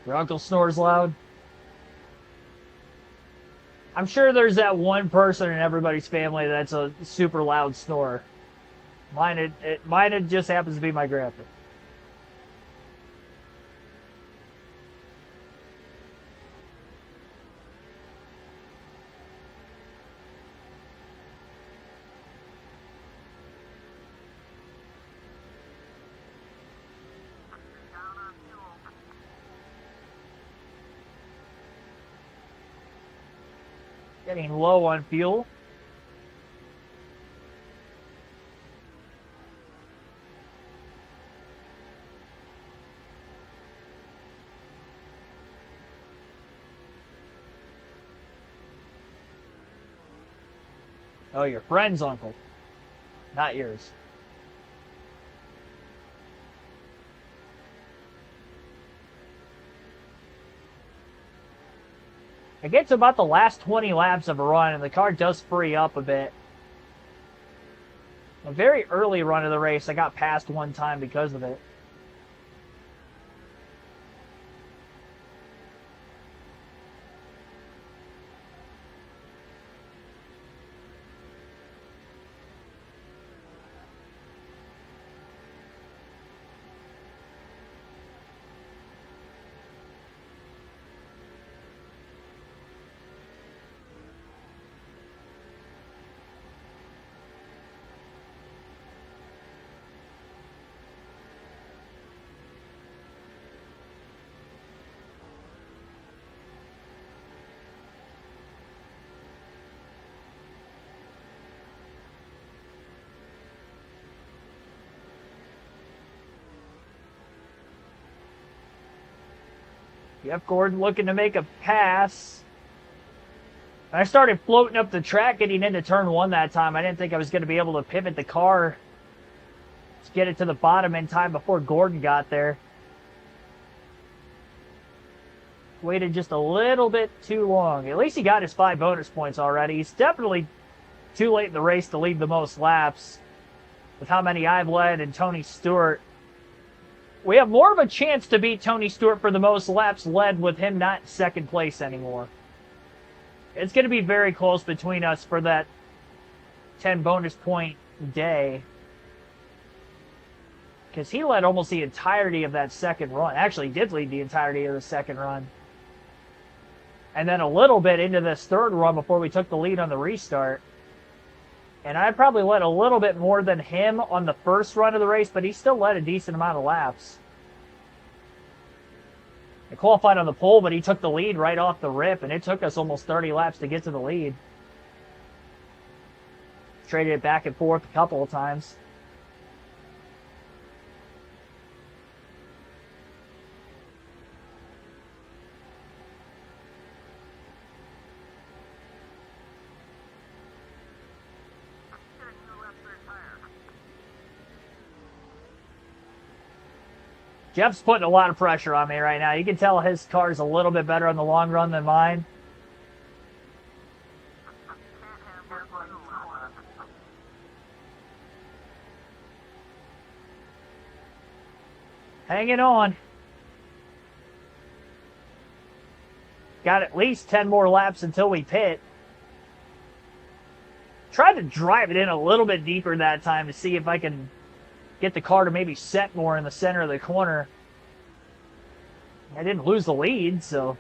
Your uncle snores loud. I'm sure there's that one person in everybody's family that's a super loud snorer. Mine it just happens to be my grandpa. Getting low on fuel. Oh, your friend's uncle, not yours. It gets about the last 20 laps of a run, and the car does free up a bit. A very early run of the race, I got passed one time because of it. Jeff Gordon looking to make a pass. I started floating up the track getting into turn 1 that time. I didn't think I was going to be able to pivot the car to get it to the bottom in time before Gordon got there. Waited just a little bit too long. At least he got his 5 bonus points already. He's definitely too late in the race to lead the most laps with how many I've led and Tony Stewart. We have more of a chance to beat Tony Stewart for the most laps led with him not in second place anymore. It's going to be very close between us for that 10 bonus point day. Because he led almost the entirety of that second run. Actually, he did lead the entirety of the second run. And then a little bit into this third run before we took the lead on the restart. And I probably led a little bit more than him on the first run of the race, but he still led a decent amount of laps. I qualified on the pole, but he took the lead right off the rip, and it took us almost 30 laps to get to the lead. Traded it back and forth a couple of times. Jeff's putting a lot of pressure on me right now. You can tell his car's a little bit better on the long run than mine. Hanging on. Got at least 10 more laps until we pit. Tried to drive it in a little bit deeper that time to see if I can get the car to maybe set more in the center of the corner. I didn't lose the lead, so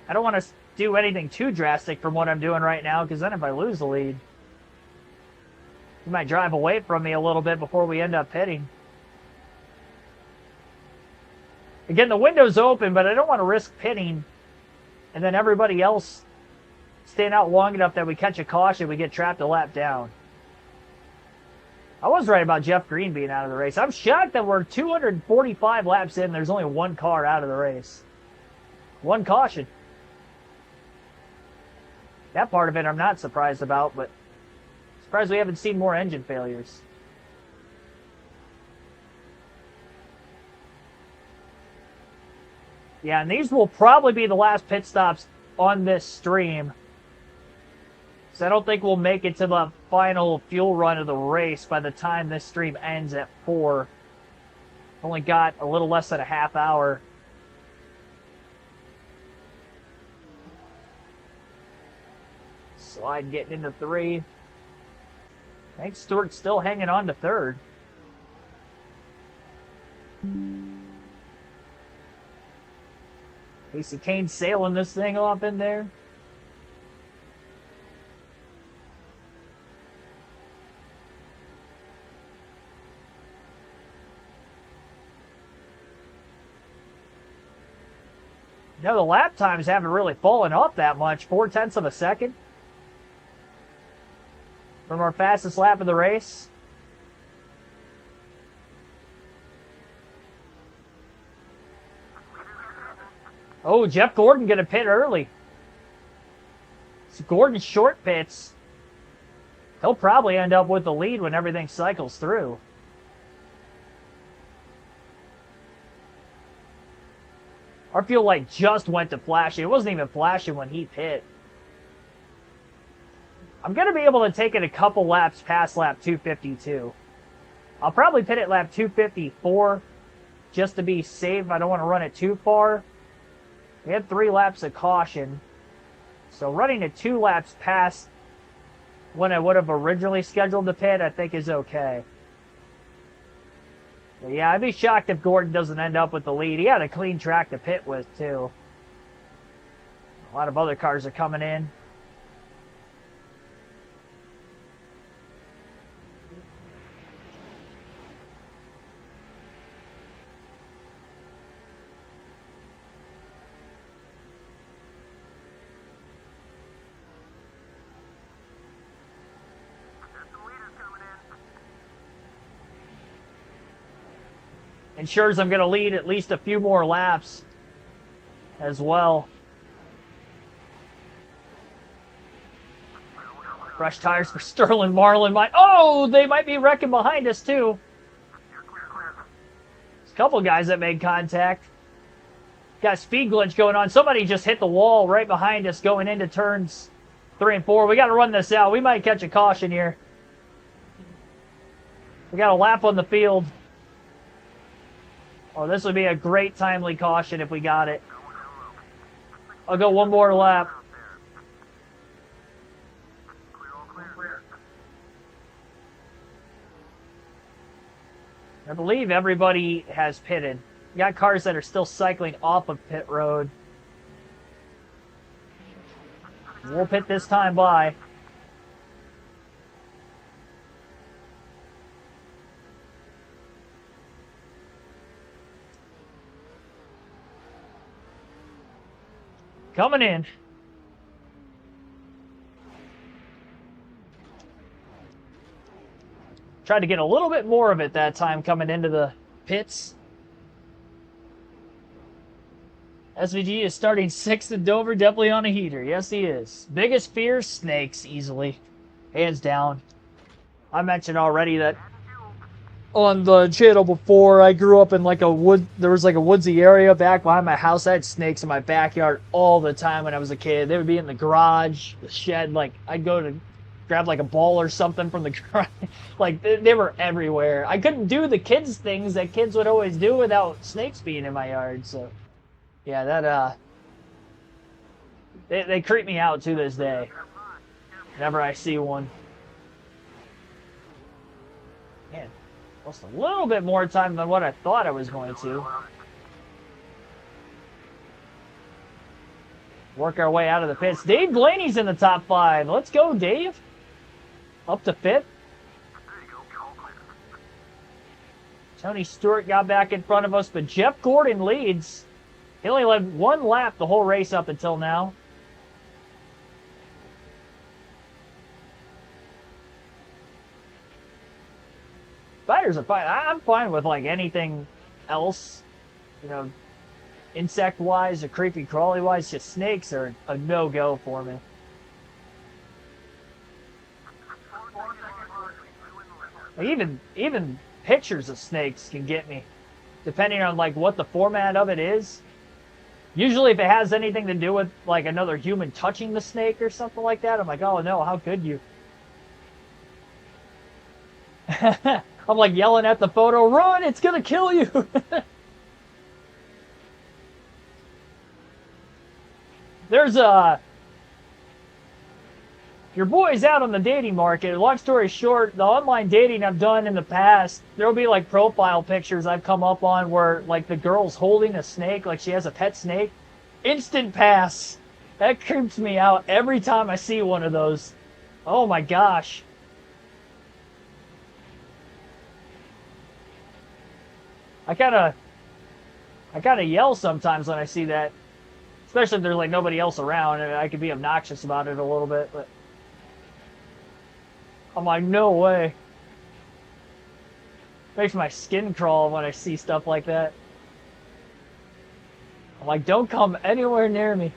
I don't want to do anything too drastic from what I'm doing right now, because then if I lose the lead, he might drive away from me a little bit before we end up pitting. Again, the window's open, but I don't want to risk pitting and then everybody else staying out long enough that we catch a caution, we get trapped a lap down. I was right about Jeff Green being out of the race. I'm shocked that we're 245 laps in. There's only one car out of the race. One caution. That part of it I'm not surprised about, but surprised we haven't seen more engine failures. Yeah, and these will probably be the last pit stops on this stream. So I don't think we'll make it to the final fuel run of the race by the time this stream ends at 4. Only got a little less than a half hour. Slide getting into 3. I think Stewart's still hanging on to 3rd. Casey Kane sailing this thing off in there. You know, the lap times haven't really fallen off that much. 0.4 of a second from our fastest lap of the race. Oh, Jeff Gordon going to pit early. So Gordon's short pits. He'll probably end up with the lead when everything cycles through. Our fuel light just went to flashing. It wasn't even flashing when he pit. I'm going to be able to take it a couple laps past lap 252. I'll probably pit at lap 254 just to be safe. I don't want to run it too far. We had 3 laps of caution. So running it 2 laps past when I would have originally scheduled the pit, I think is okay. But yeah, I'd be shocked if Gordon doesn't end up with the lead. He had a clean track to pit with, too. A lot of other cars are coming in. ensures I'm going to lead at least a few more laps as well. Fresh tires for Sterling Marlin. Oh, they might be wrecking behind us too. There's a couple guys that made contact. Got a speed glitch going on. Somebody just hit the wall right behind us going into turns 3 and 4. We got to run this out. We might catch a caution here. We got a lap on the field. Oh, this would be a great timely caution if we got it. I'll go one more lap. I believe everybody has pitted. You got cars that are still cycling off of pit road. We'll pit this time by. Coming in. Tried to get a little bit more of it that time coming into the pits. SVG is starting 6th at Dover, definitely on a heater. Yes, he is. Biggest fear, snakes, easily. Hands down. I mentioned already that on the channel before, I grew up in like a there was like a woodsy area back behind my house. I had snakes in my backyard all the time when I was a kid. They would be in the garage, the shed. Like, I'd go to grab like a ball or something from the garage. Like, they were everywhere. I couldn't do the kids things that kids would always do without snakes being in my yard, so... Yeah, that, they creep me out to this day. Whenever I see one. Man, lost a little bit more time than what I thought I was going to. Work our way out of the pits. Dave Blaney's in the top 5. Let's go, Dave. Up to 5th. Tony Stewart got back in front of us, but Jeff Gordon leads. He only led 1 lap the whole race up until now. Spiders are fine. I'm fine with like anything else, you know, insect-wise or creepy crawly-wise. Just snakes are a no-go for me. Even pictures of snakes can get me, depending on like what the format of it is. Usually if it has anything to do with like another human touching the snake or something like that, I'm like, oh no, how could you? I'm like yelling at the photo, run, it's gonna kill you. There's your boy's out on the dating market. Long story short, the online dating I've done in the past, there'll be like profile pictures I've come up on where like the girl's holding a snake, like she has a pet snake. Instant pass. That creeps me out every time I see one of those. Oh my gosh. I kinda yell sometimes when I see that. Especially if there's like nobody else around, and I could be obnoxious about it a little bit, but I'm like, no way. Makes my skin crawl when I see stuff like that. I'm like, don't come anywhere near me.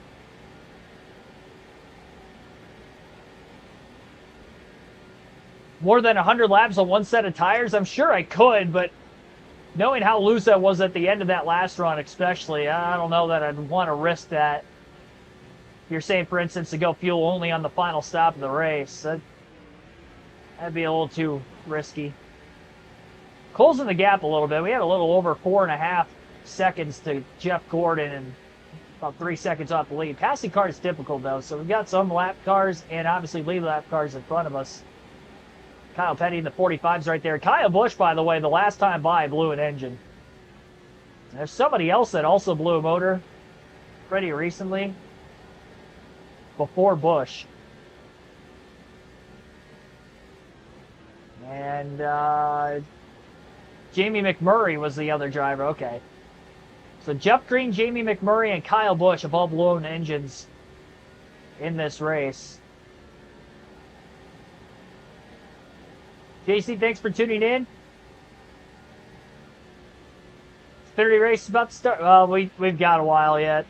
More than 100 laps on 1 set of tires? I'm sure I could, but knowing how loose I was at the end of that last run especially, I don't know that I'd want to risk that. If you're saying, for instance, to go fuel only on the final stop of the race, that'd be a little too risky. Closing the gap a little bit. We had a little over 4.5 seconds to Jeff Gordon and about 3 seconds off the lead. Passing cars is difficult though, so we've got some lap cars and obviously lead lap cars in front of us. Kyle Petty in the 45s right there. Kyle Busch, by the way, the last time by blew an engine. There's somebody else that also blew a motor pretty recently before Busch. And Jamie McMurray was the other driver. Okay. So Jeff Green, Jamie McMurray, and Kyle Busch have all blown engines in this race. JC, thanks for tuning in. Xfinity race is about to start. Well, we've got a while yet.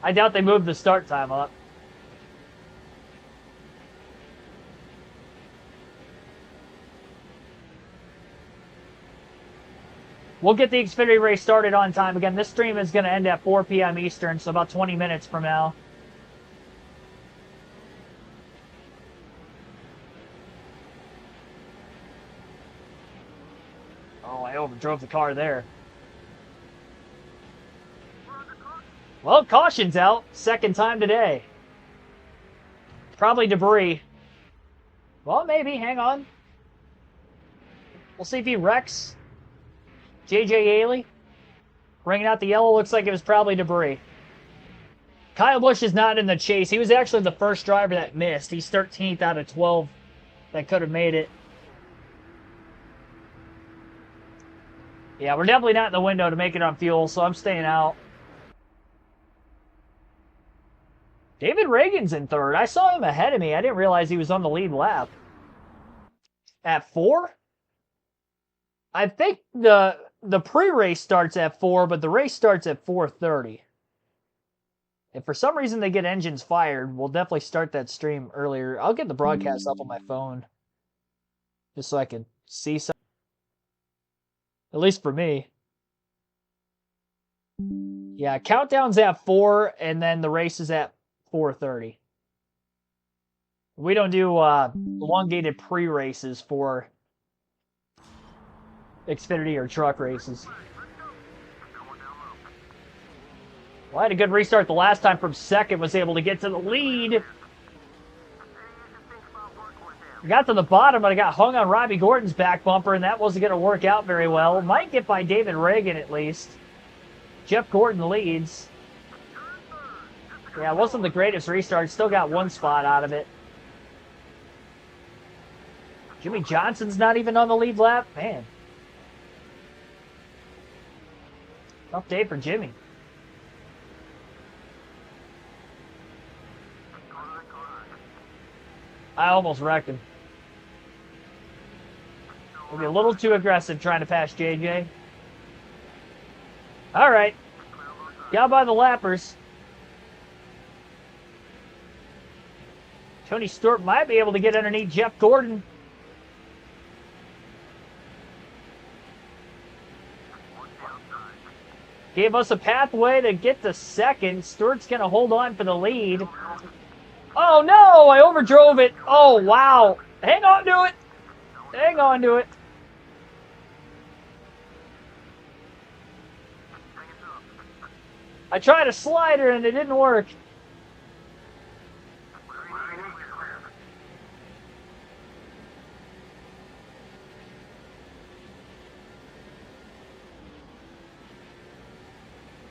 I doubt they moved the start time up. We'll get the Xfinity race started on time. Again, this stream is going to end at 4 p.m. Eastern, so about 20 minutes from now. Oh, I overdrove the car there. Well, caution's out. Second time today. Probably debris. Well, maybe. Hang on. We'll see if he wrecks. J.J. Haley. Bringing out the yellow. Looks like it was probably debris. Kyle Busch is not in the chase. He was actually the first driver that missed. He's 13th out of 12 that could have made it. Yeah, we're definitely not in the window to make it on fuel, so I'm staying out. David Reagan's in third. I saw him ahead of me. I didn't realize he was on the lead lap. At 4? I think the pre-race starts at 4, but the race starts at 4:30. If for some reason they get engines fired, we'll definitely start that stream earlier. I'll get the broadcast up on my phone just so I can see something. At least for me. Yeah, countdown's at 4, and then the race is at 4:30. We don't do elongated pre-races for Xfinity or truck races. Well, I had a good restart the last time from second, was able to get to the lead. I got to the bottom, but I got hung on Robbie Gordon's back bumper, and that wasn't going to work out very well. Might get by David Reagan at least. Jeff Gordon leads. Yeah, it wasn't the greatest restart. Still got one spot out of it. Jimmy Johnson's not even on the lead lap. Man. Tough day for Jimmy. I almost wrecked him. Maybe a little too aggressive trying to pass JJ. All right. Got by the lappers. Tony Stewart might be able to get underneath Jeff Gordon. Gave us a pathway to get to second. Stewart's going to hold on for the lead. Oh, no! I overdrove it. Oh, wow. Hang on to it. Hang on to it. I tried a slider and it didn't work.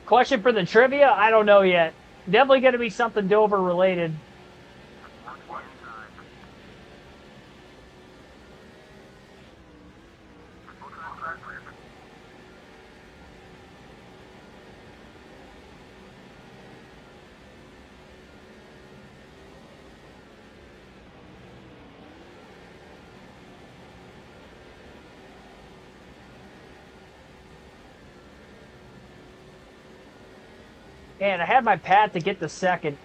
Question for the trivia? I don't know yet. Definitely going to be something Dover related. And I had my path to get to second.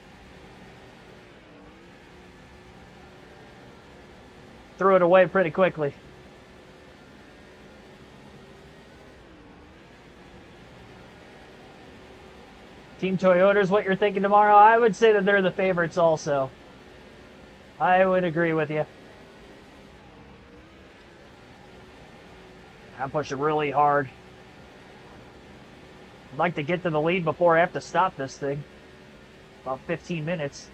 Threw it away pretty quickly. Team Toyota is what you're thinking tomorrow? I would say that they're the favorites also. I would agree with you. I'm pushing really hard. I'd like to get to the lead before I have to stop this thing. About 15 minutes.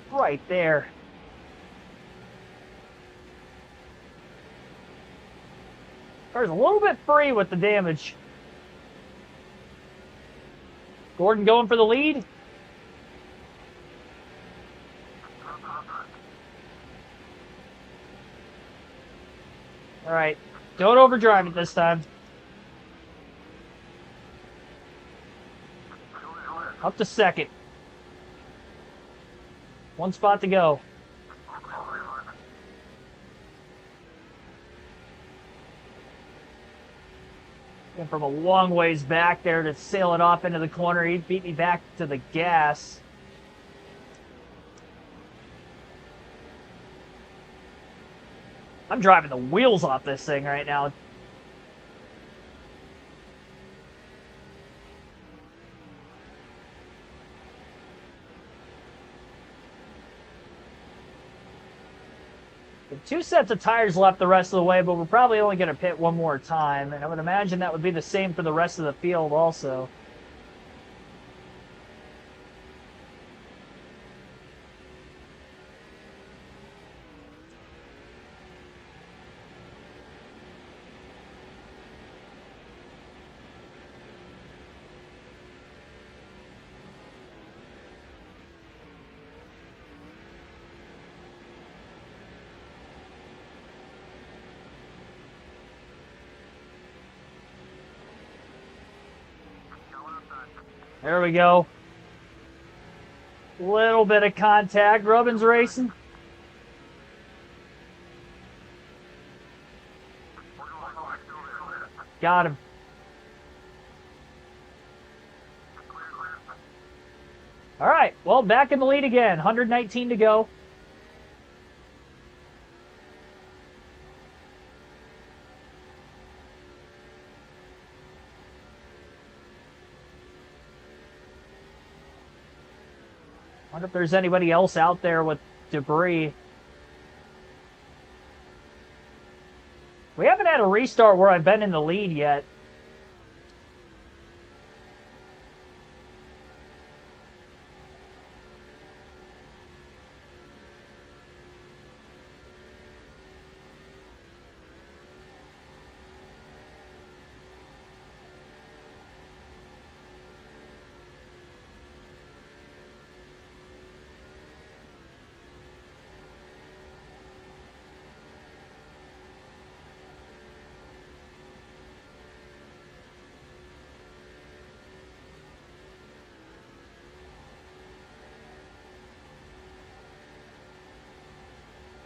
Right there. Car's a little bit free with the damage. Gordon going for the lead. All right, don't overdrive it this time. Up to second. One spot to go. And from a long ways back there to sail it off into the corner. He beat me back to the gas. I'm driving the wheels off this thing right now. Two sets of tires left the rest of the way, but we're probably only going to pit one more time, and I would imagine that would be the same for the rest of the field also. There we go. Little bit of contact. Rubin's racing. Got him. All right. Well, back in the lead again. 119 to go. Wonder if there's anybody else out there with debris. We haven't had a restart where I've been in the lead yet.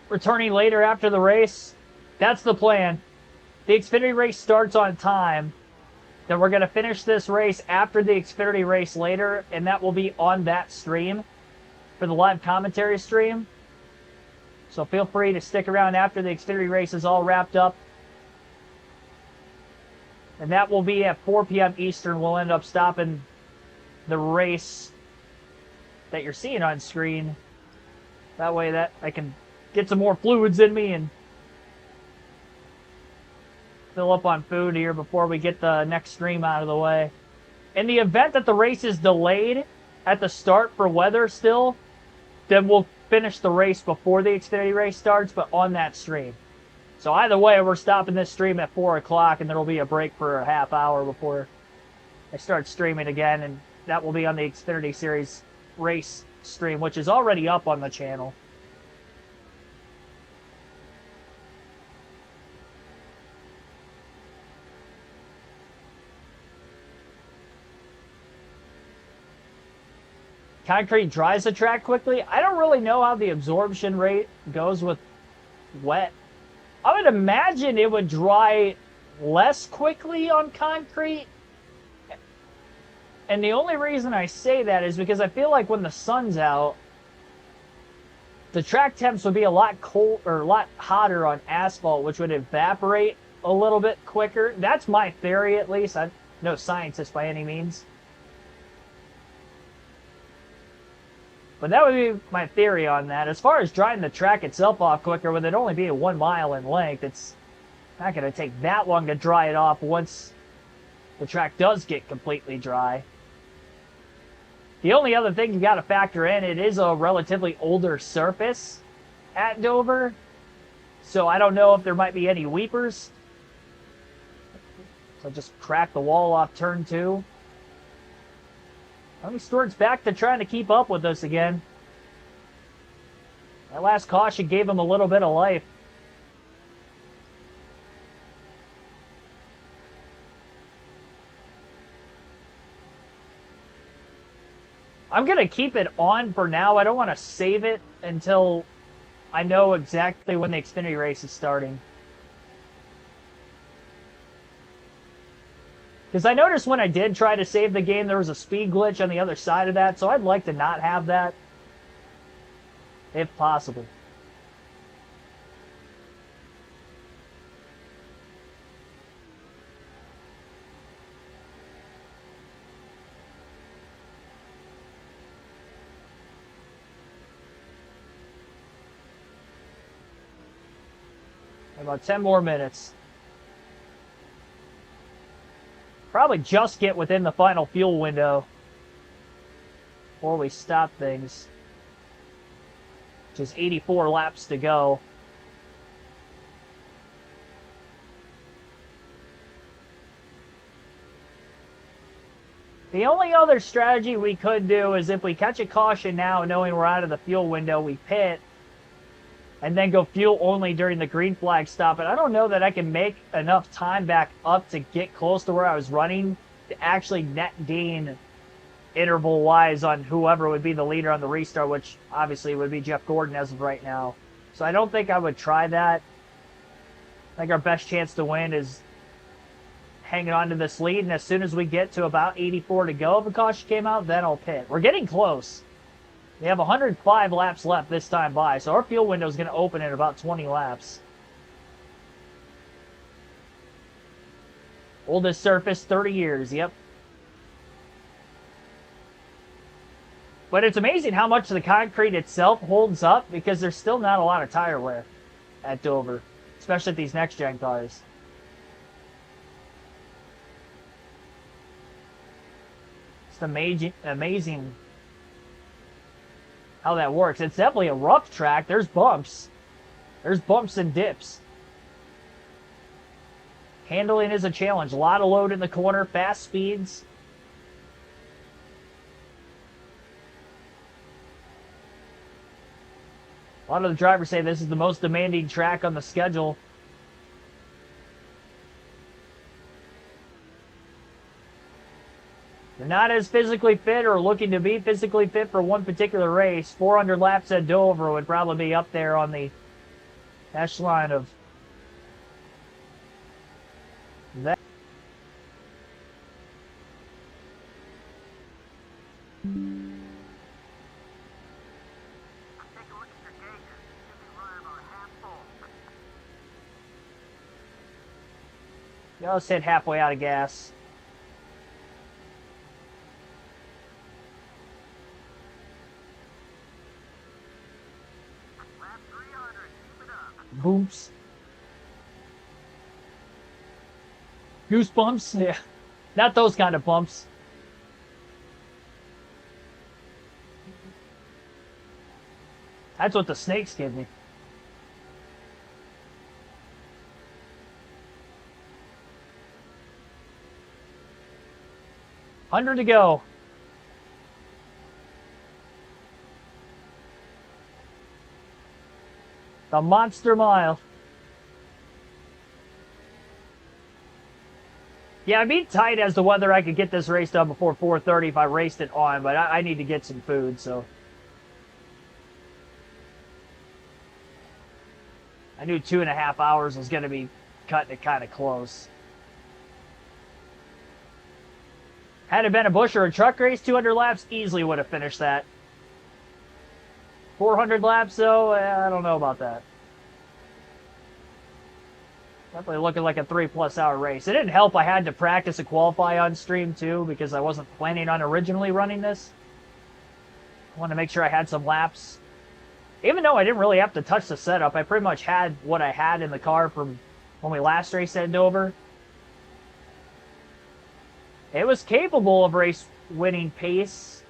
Returning later after the race. That's the plan. The Xfinity race starts on time. Then we're going to finish this race after the Xfinity race later, and that will be on that stream for the live commentary stream. So feel free to stick around after the Xfinity race is all wrapped up. And that will be at 4 p.m. Eastern. We'll end up stopping the race that you're seeing on screen. That way that I can get some more fluids in me and fill up on food here before we get the next stream out of the way. In the event that the race is delayed at the start for weather still, then we'll finish the race before the Xfinity race starts, but on that stream. So either way, we're stopping this stream at 4 o'clock, and there will be a break for a half hour before I start streaming again, and that will be on the Xfinity Series race stream, which is already up on the channel. Concrete dries the track quickly. I don't really know how the absorption rate goes with wet. I would imagine it would dry less quickly on concrete. And the only reason I say that is because I feel like when the sun's out, the track temps would be a lot cold or a lot hotter on asphalt, which would evaporate a little bit quicker. That's my theory, at least. I'm no scientist by any means. But that would be my theory on that. As far as drying the track itself off quicker, with it only being 1 mile in length, it's not going to take that long to dry it off once the track does get completely dry. The only other thing you got to factor in, it is a relatively older surface at Dover. So I don't know if there might be any weepers. So just crack the wall off turn 2. Tony Stewart's back to trying to keep up with us again. That last caution gave him a little bit of life. I'm going to keep it on for now. I don't want to save it until I know exactly when the Xfinity race is starting. Because I noticed when I did try to save the game, there was a speed glitch on the other side of that, so I'd like to not have that, if possible. About 10 more minutes. Probably just get within the final fuel window before we stop things. Just 84 laps to go. The only other strategy we could do is if we catch a caution now, knowing we're out of the fuel window, we pit and then go fuel only during the green flag stop. And I don't know that I can make enough time back up to get close to where I was running to actually net gain interval-wise on whoever would be the leader on the restart, which obviously would be Jeff Gordon as of right now. So I don't think I would try that. I think our best chance to win is hanging on to this lead, and as soon as we get to about 84 to go, if a caution came out, then I'll pit. We're getting close. We have 105 laps left this time by, so our fuel window is going to open in about 20 laps. Oldest surface, 30 years, yep. But it's amazing how much the concrete itself holds up because there's still not a lot of tire wear at Dover, especially at these next-gen cars. It's amazing how that works. It's definitely a rough track. There's bumps. There's bumps and dips. Handling is a challenge. A lot of load in the corner, fast speeds. A lot of the drivers say this is the most demanding track on the schedule. You're not as physically fit or looking to be physically fit for one particular race. 400 laps at Dover would probably be up there on the echelon of that. Yeah, let's hit halfway out of gas. Booms. Goosebumps? Yeah. Not those kind of bumps. That's what the snakes give me. $100 to go. The Monster Mile. Yeah, I'd be tight as to whether I could get this race done before 4:30 if I raced it on, but I need to get some food, so. I knew 2.5 hours was going to be cutting it kind of close. Had it been a Busch or a truck race, 200 laps, easily would have finished that. 400 laps, though, I don't know about that. Definitely looking like a 3+ hour race. It didn't help I had to practice and qualify on stream, too, because I wasn't planning on originally running this. I wanted to make sure I had some laps. Even though I didn't really have to touch the setup, I pretty much had what I had in the car from when we last raced at Dover. It was capable of race-winning pace,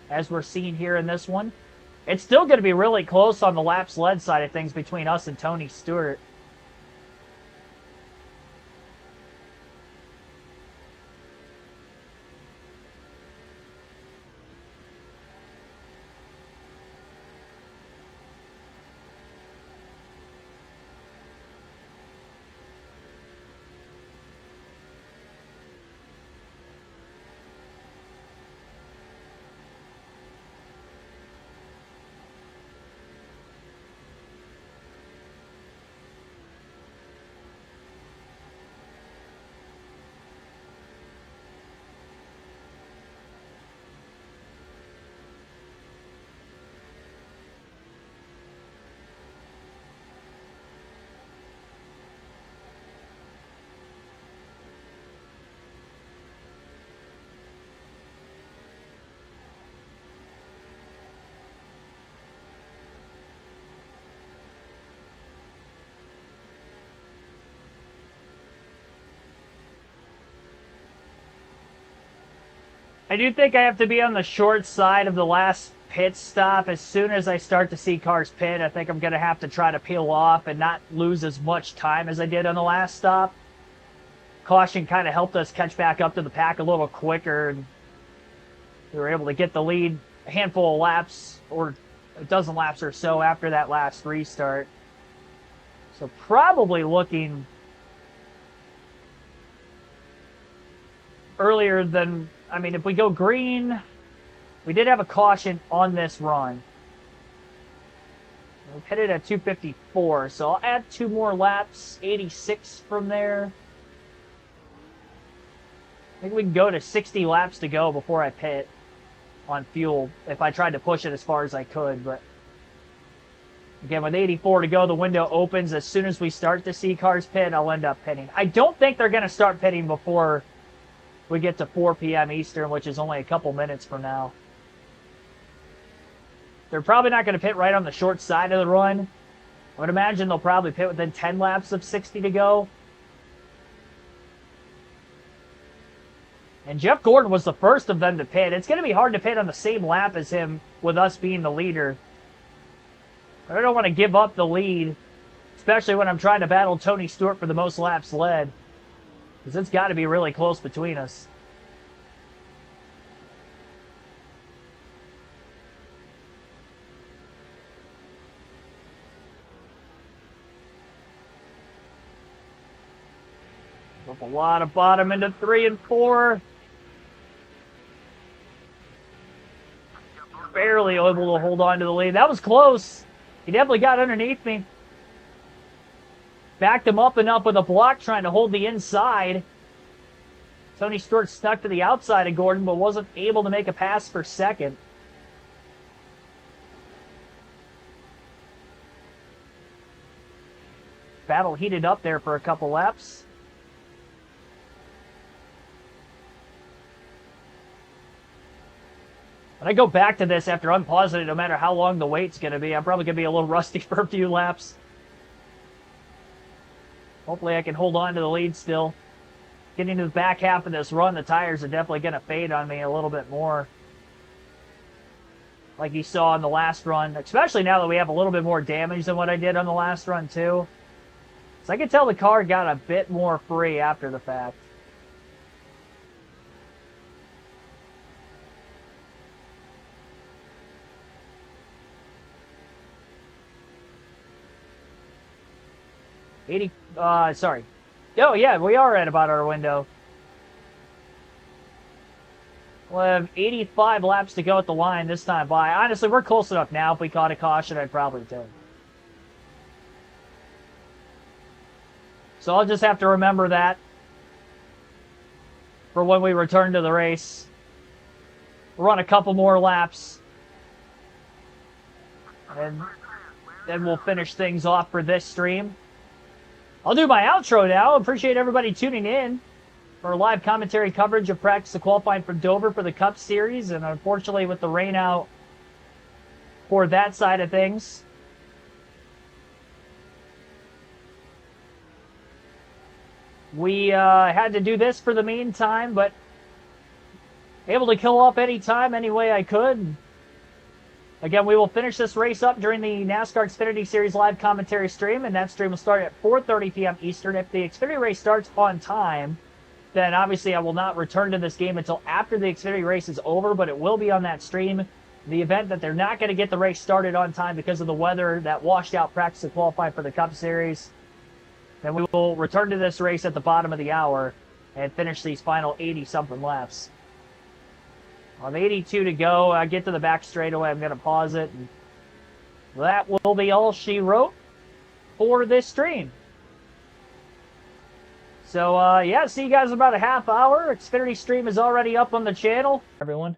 as we're seeing here in this one. It's still going to be really close on the laps led side of things between us and Tony Stewart. I do think I have to be on the short side of the last pit stop. As soon as I start to see cars pit, I think I'm going to have to try to peel off and not lose as much time as I did on the last stop. Caution kind of helped us catch back up to the pack a little quicker, and we were able to get the lead a handful of laps, or a dozen laps or so after that last restart. So probably looking earlier than, I mean, if we go green, we did have a caution on this run. We pitted at 254, so I'll add 2 more laps, 86 from there. I think we can go to 60 laps to go before I pit on fuel if I tried to push it as far as I could. But again, with 84 to go, the window opens. As soon as we start to see cars pit, I'll end up pitting. I don't think they're going to start pitting before we get to 4 p.m. Eastern, which is only a couple minutes from now. They're probably not going to pit right on the short side of the run. I would imagine they'll probably pit within 10 laps of 60 to go. And Jeff Gordon was the first of them to pit. It's going to be hard to pit on the same lap as him with us being the leader. I don't want to give up the lead, especially when I'm trying to battle Tony Stewart for the most laps led, because it's got to be really close between us. Up a lot of bottom into 3 and 4. Barely able to hold on to the lead. That was close. He definitely got underneath me. Backed him up and up with a block trying to hold the inside. Tony Stewart stuck to the outside of Gordon, but wasn't able to make a pass for second. Battle heated up there for a couple laps. When I go back to this after unpausing it, no matter how long the wait's going to be, I'm probably going to be a little rusty for a few laps. Hopefully I can hold on to the lead still. Getting to the back half of this run, the tires are definitely going to fade on me a little bit more. Like you saw in the last run, especially now that we have a little bit more damage than what I did on the last run too. So I can tell the car got a bit more free after the fact. Sorry. Oh, yeah, we are at about our window. We'll have 85 laps to go at the line this time by. Honestly, we're close enough now. If we caught a caution, I'd probably take. So I'll just have to remember that for when we return to the race. We'll run a couple more laps. And then we'll finish things off for this stream. I'll do my outro now. Appreciate everybody tuning in for live commentary coverage of practice of qualifying from Dover for the Cup Series. And unfortunately, with the rain out for that side of things, we had to do this for the meantime, but able to kill off any time, any way I could. Again, we will finish this race up during the NASCAR Xfinity Series live commentary stream, and that stream will start at 4:30 p.m. Eastern. If the Xfinity race starts on time, then obviously I will not return to this game until after the Xfinity race is over, but it will be on that stream. In the event that they're not going to get the race started on time because of the weather that washed out practice and qualifying for the Cup Series, then we will return to this race at the bottom of the hour and finish these final 80-something laps. On 82 to go, I get to the back straightaway. I'm going to pause it. And that will be all she wrote for this stream. So, yeah, see you guys in about a half hour. Xfinity stream is already up on the channel. Everyone.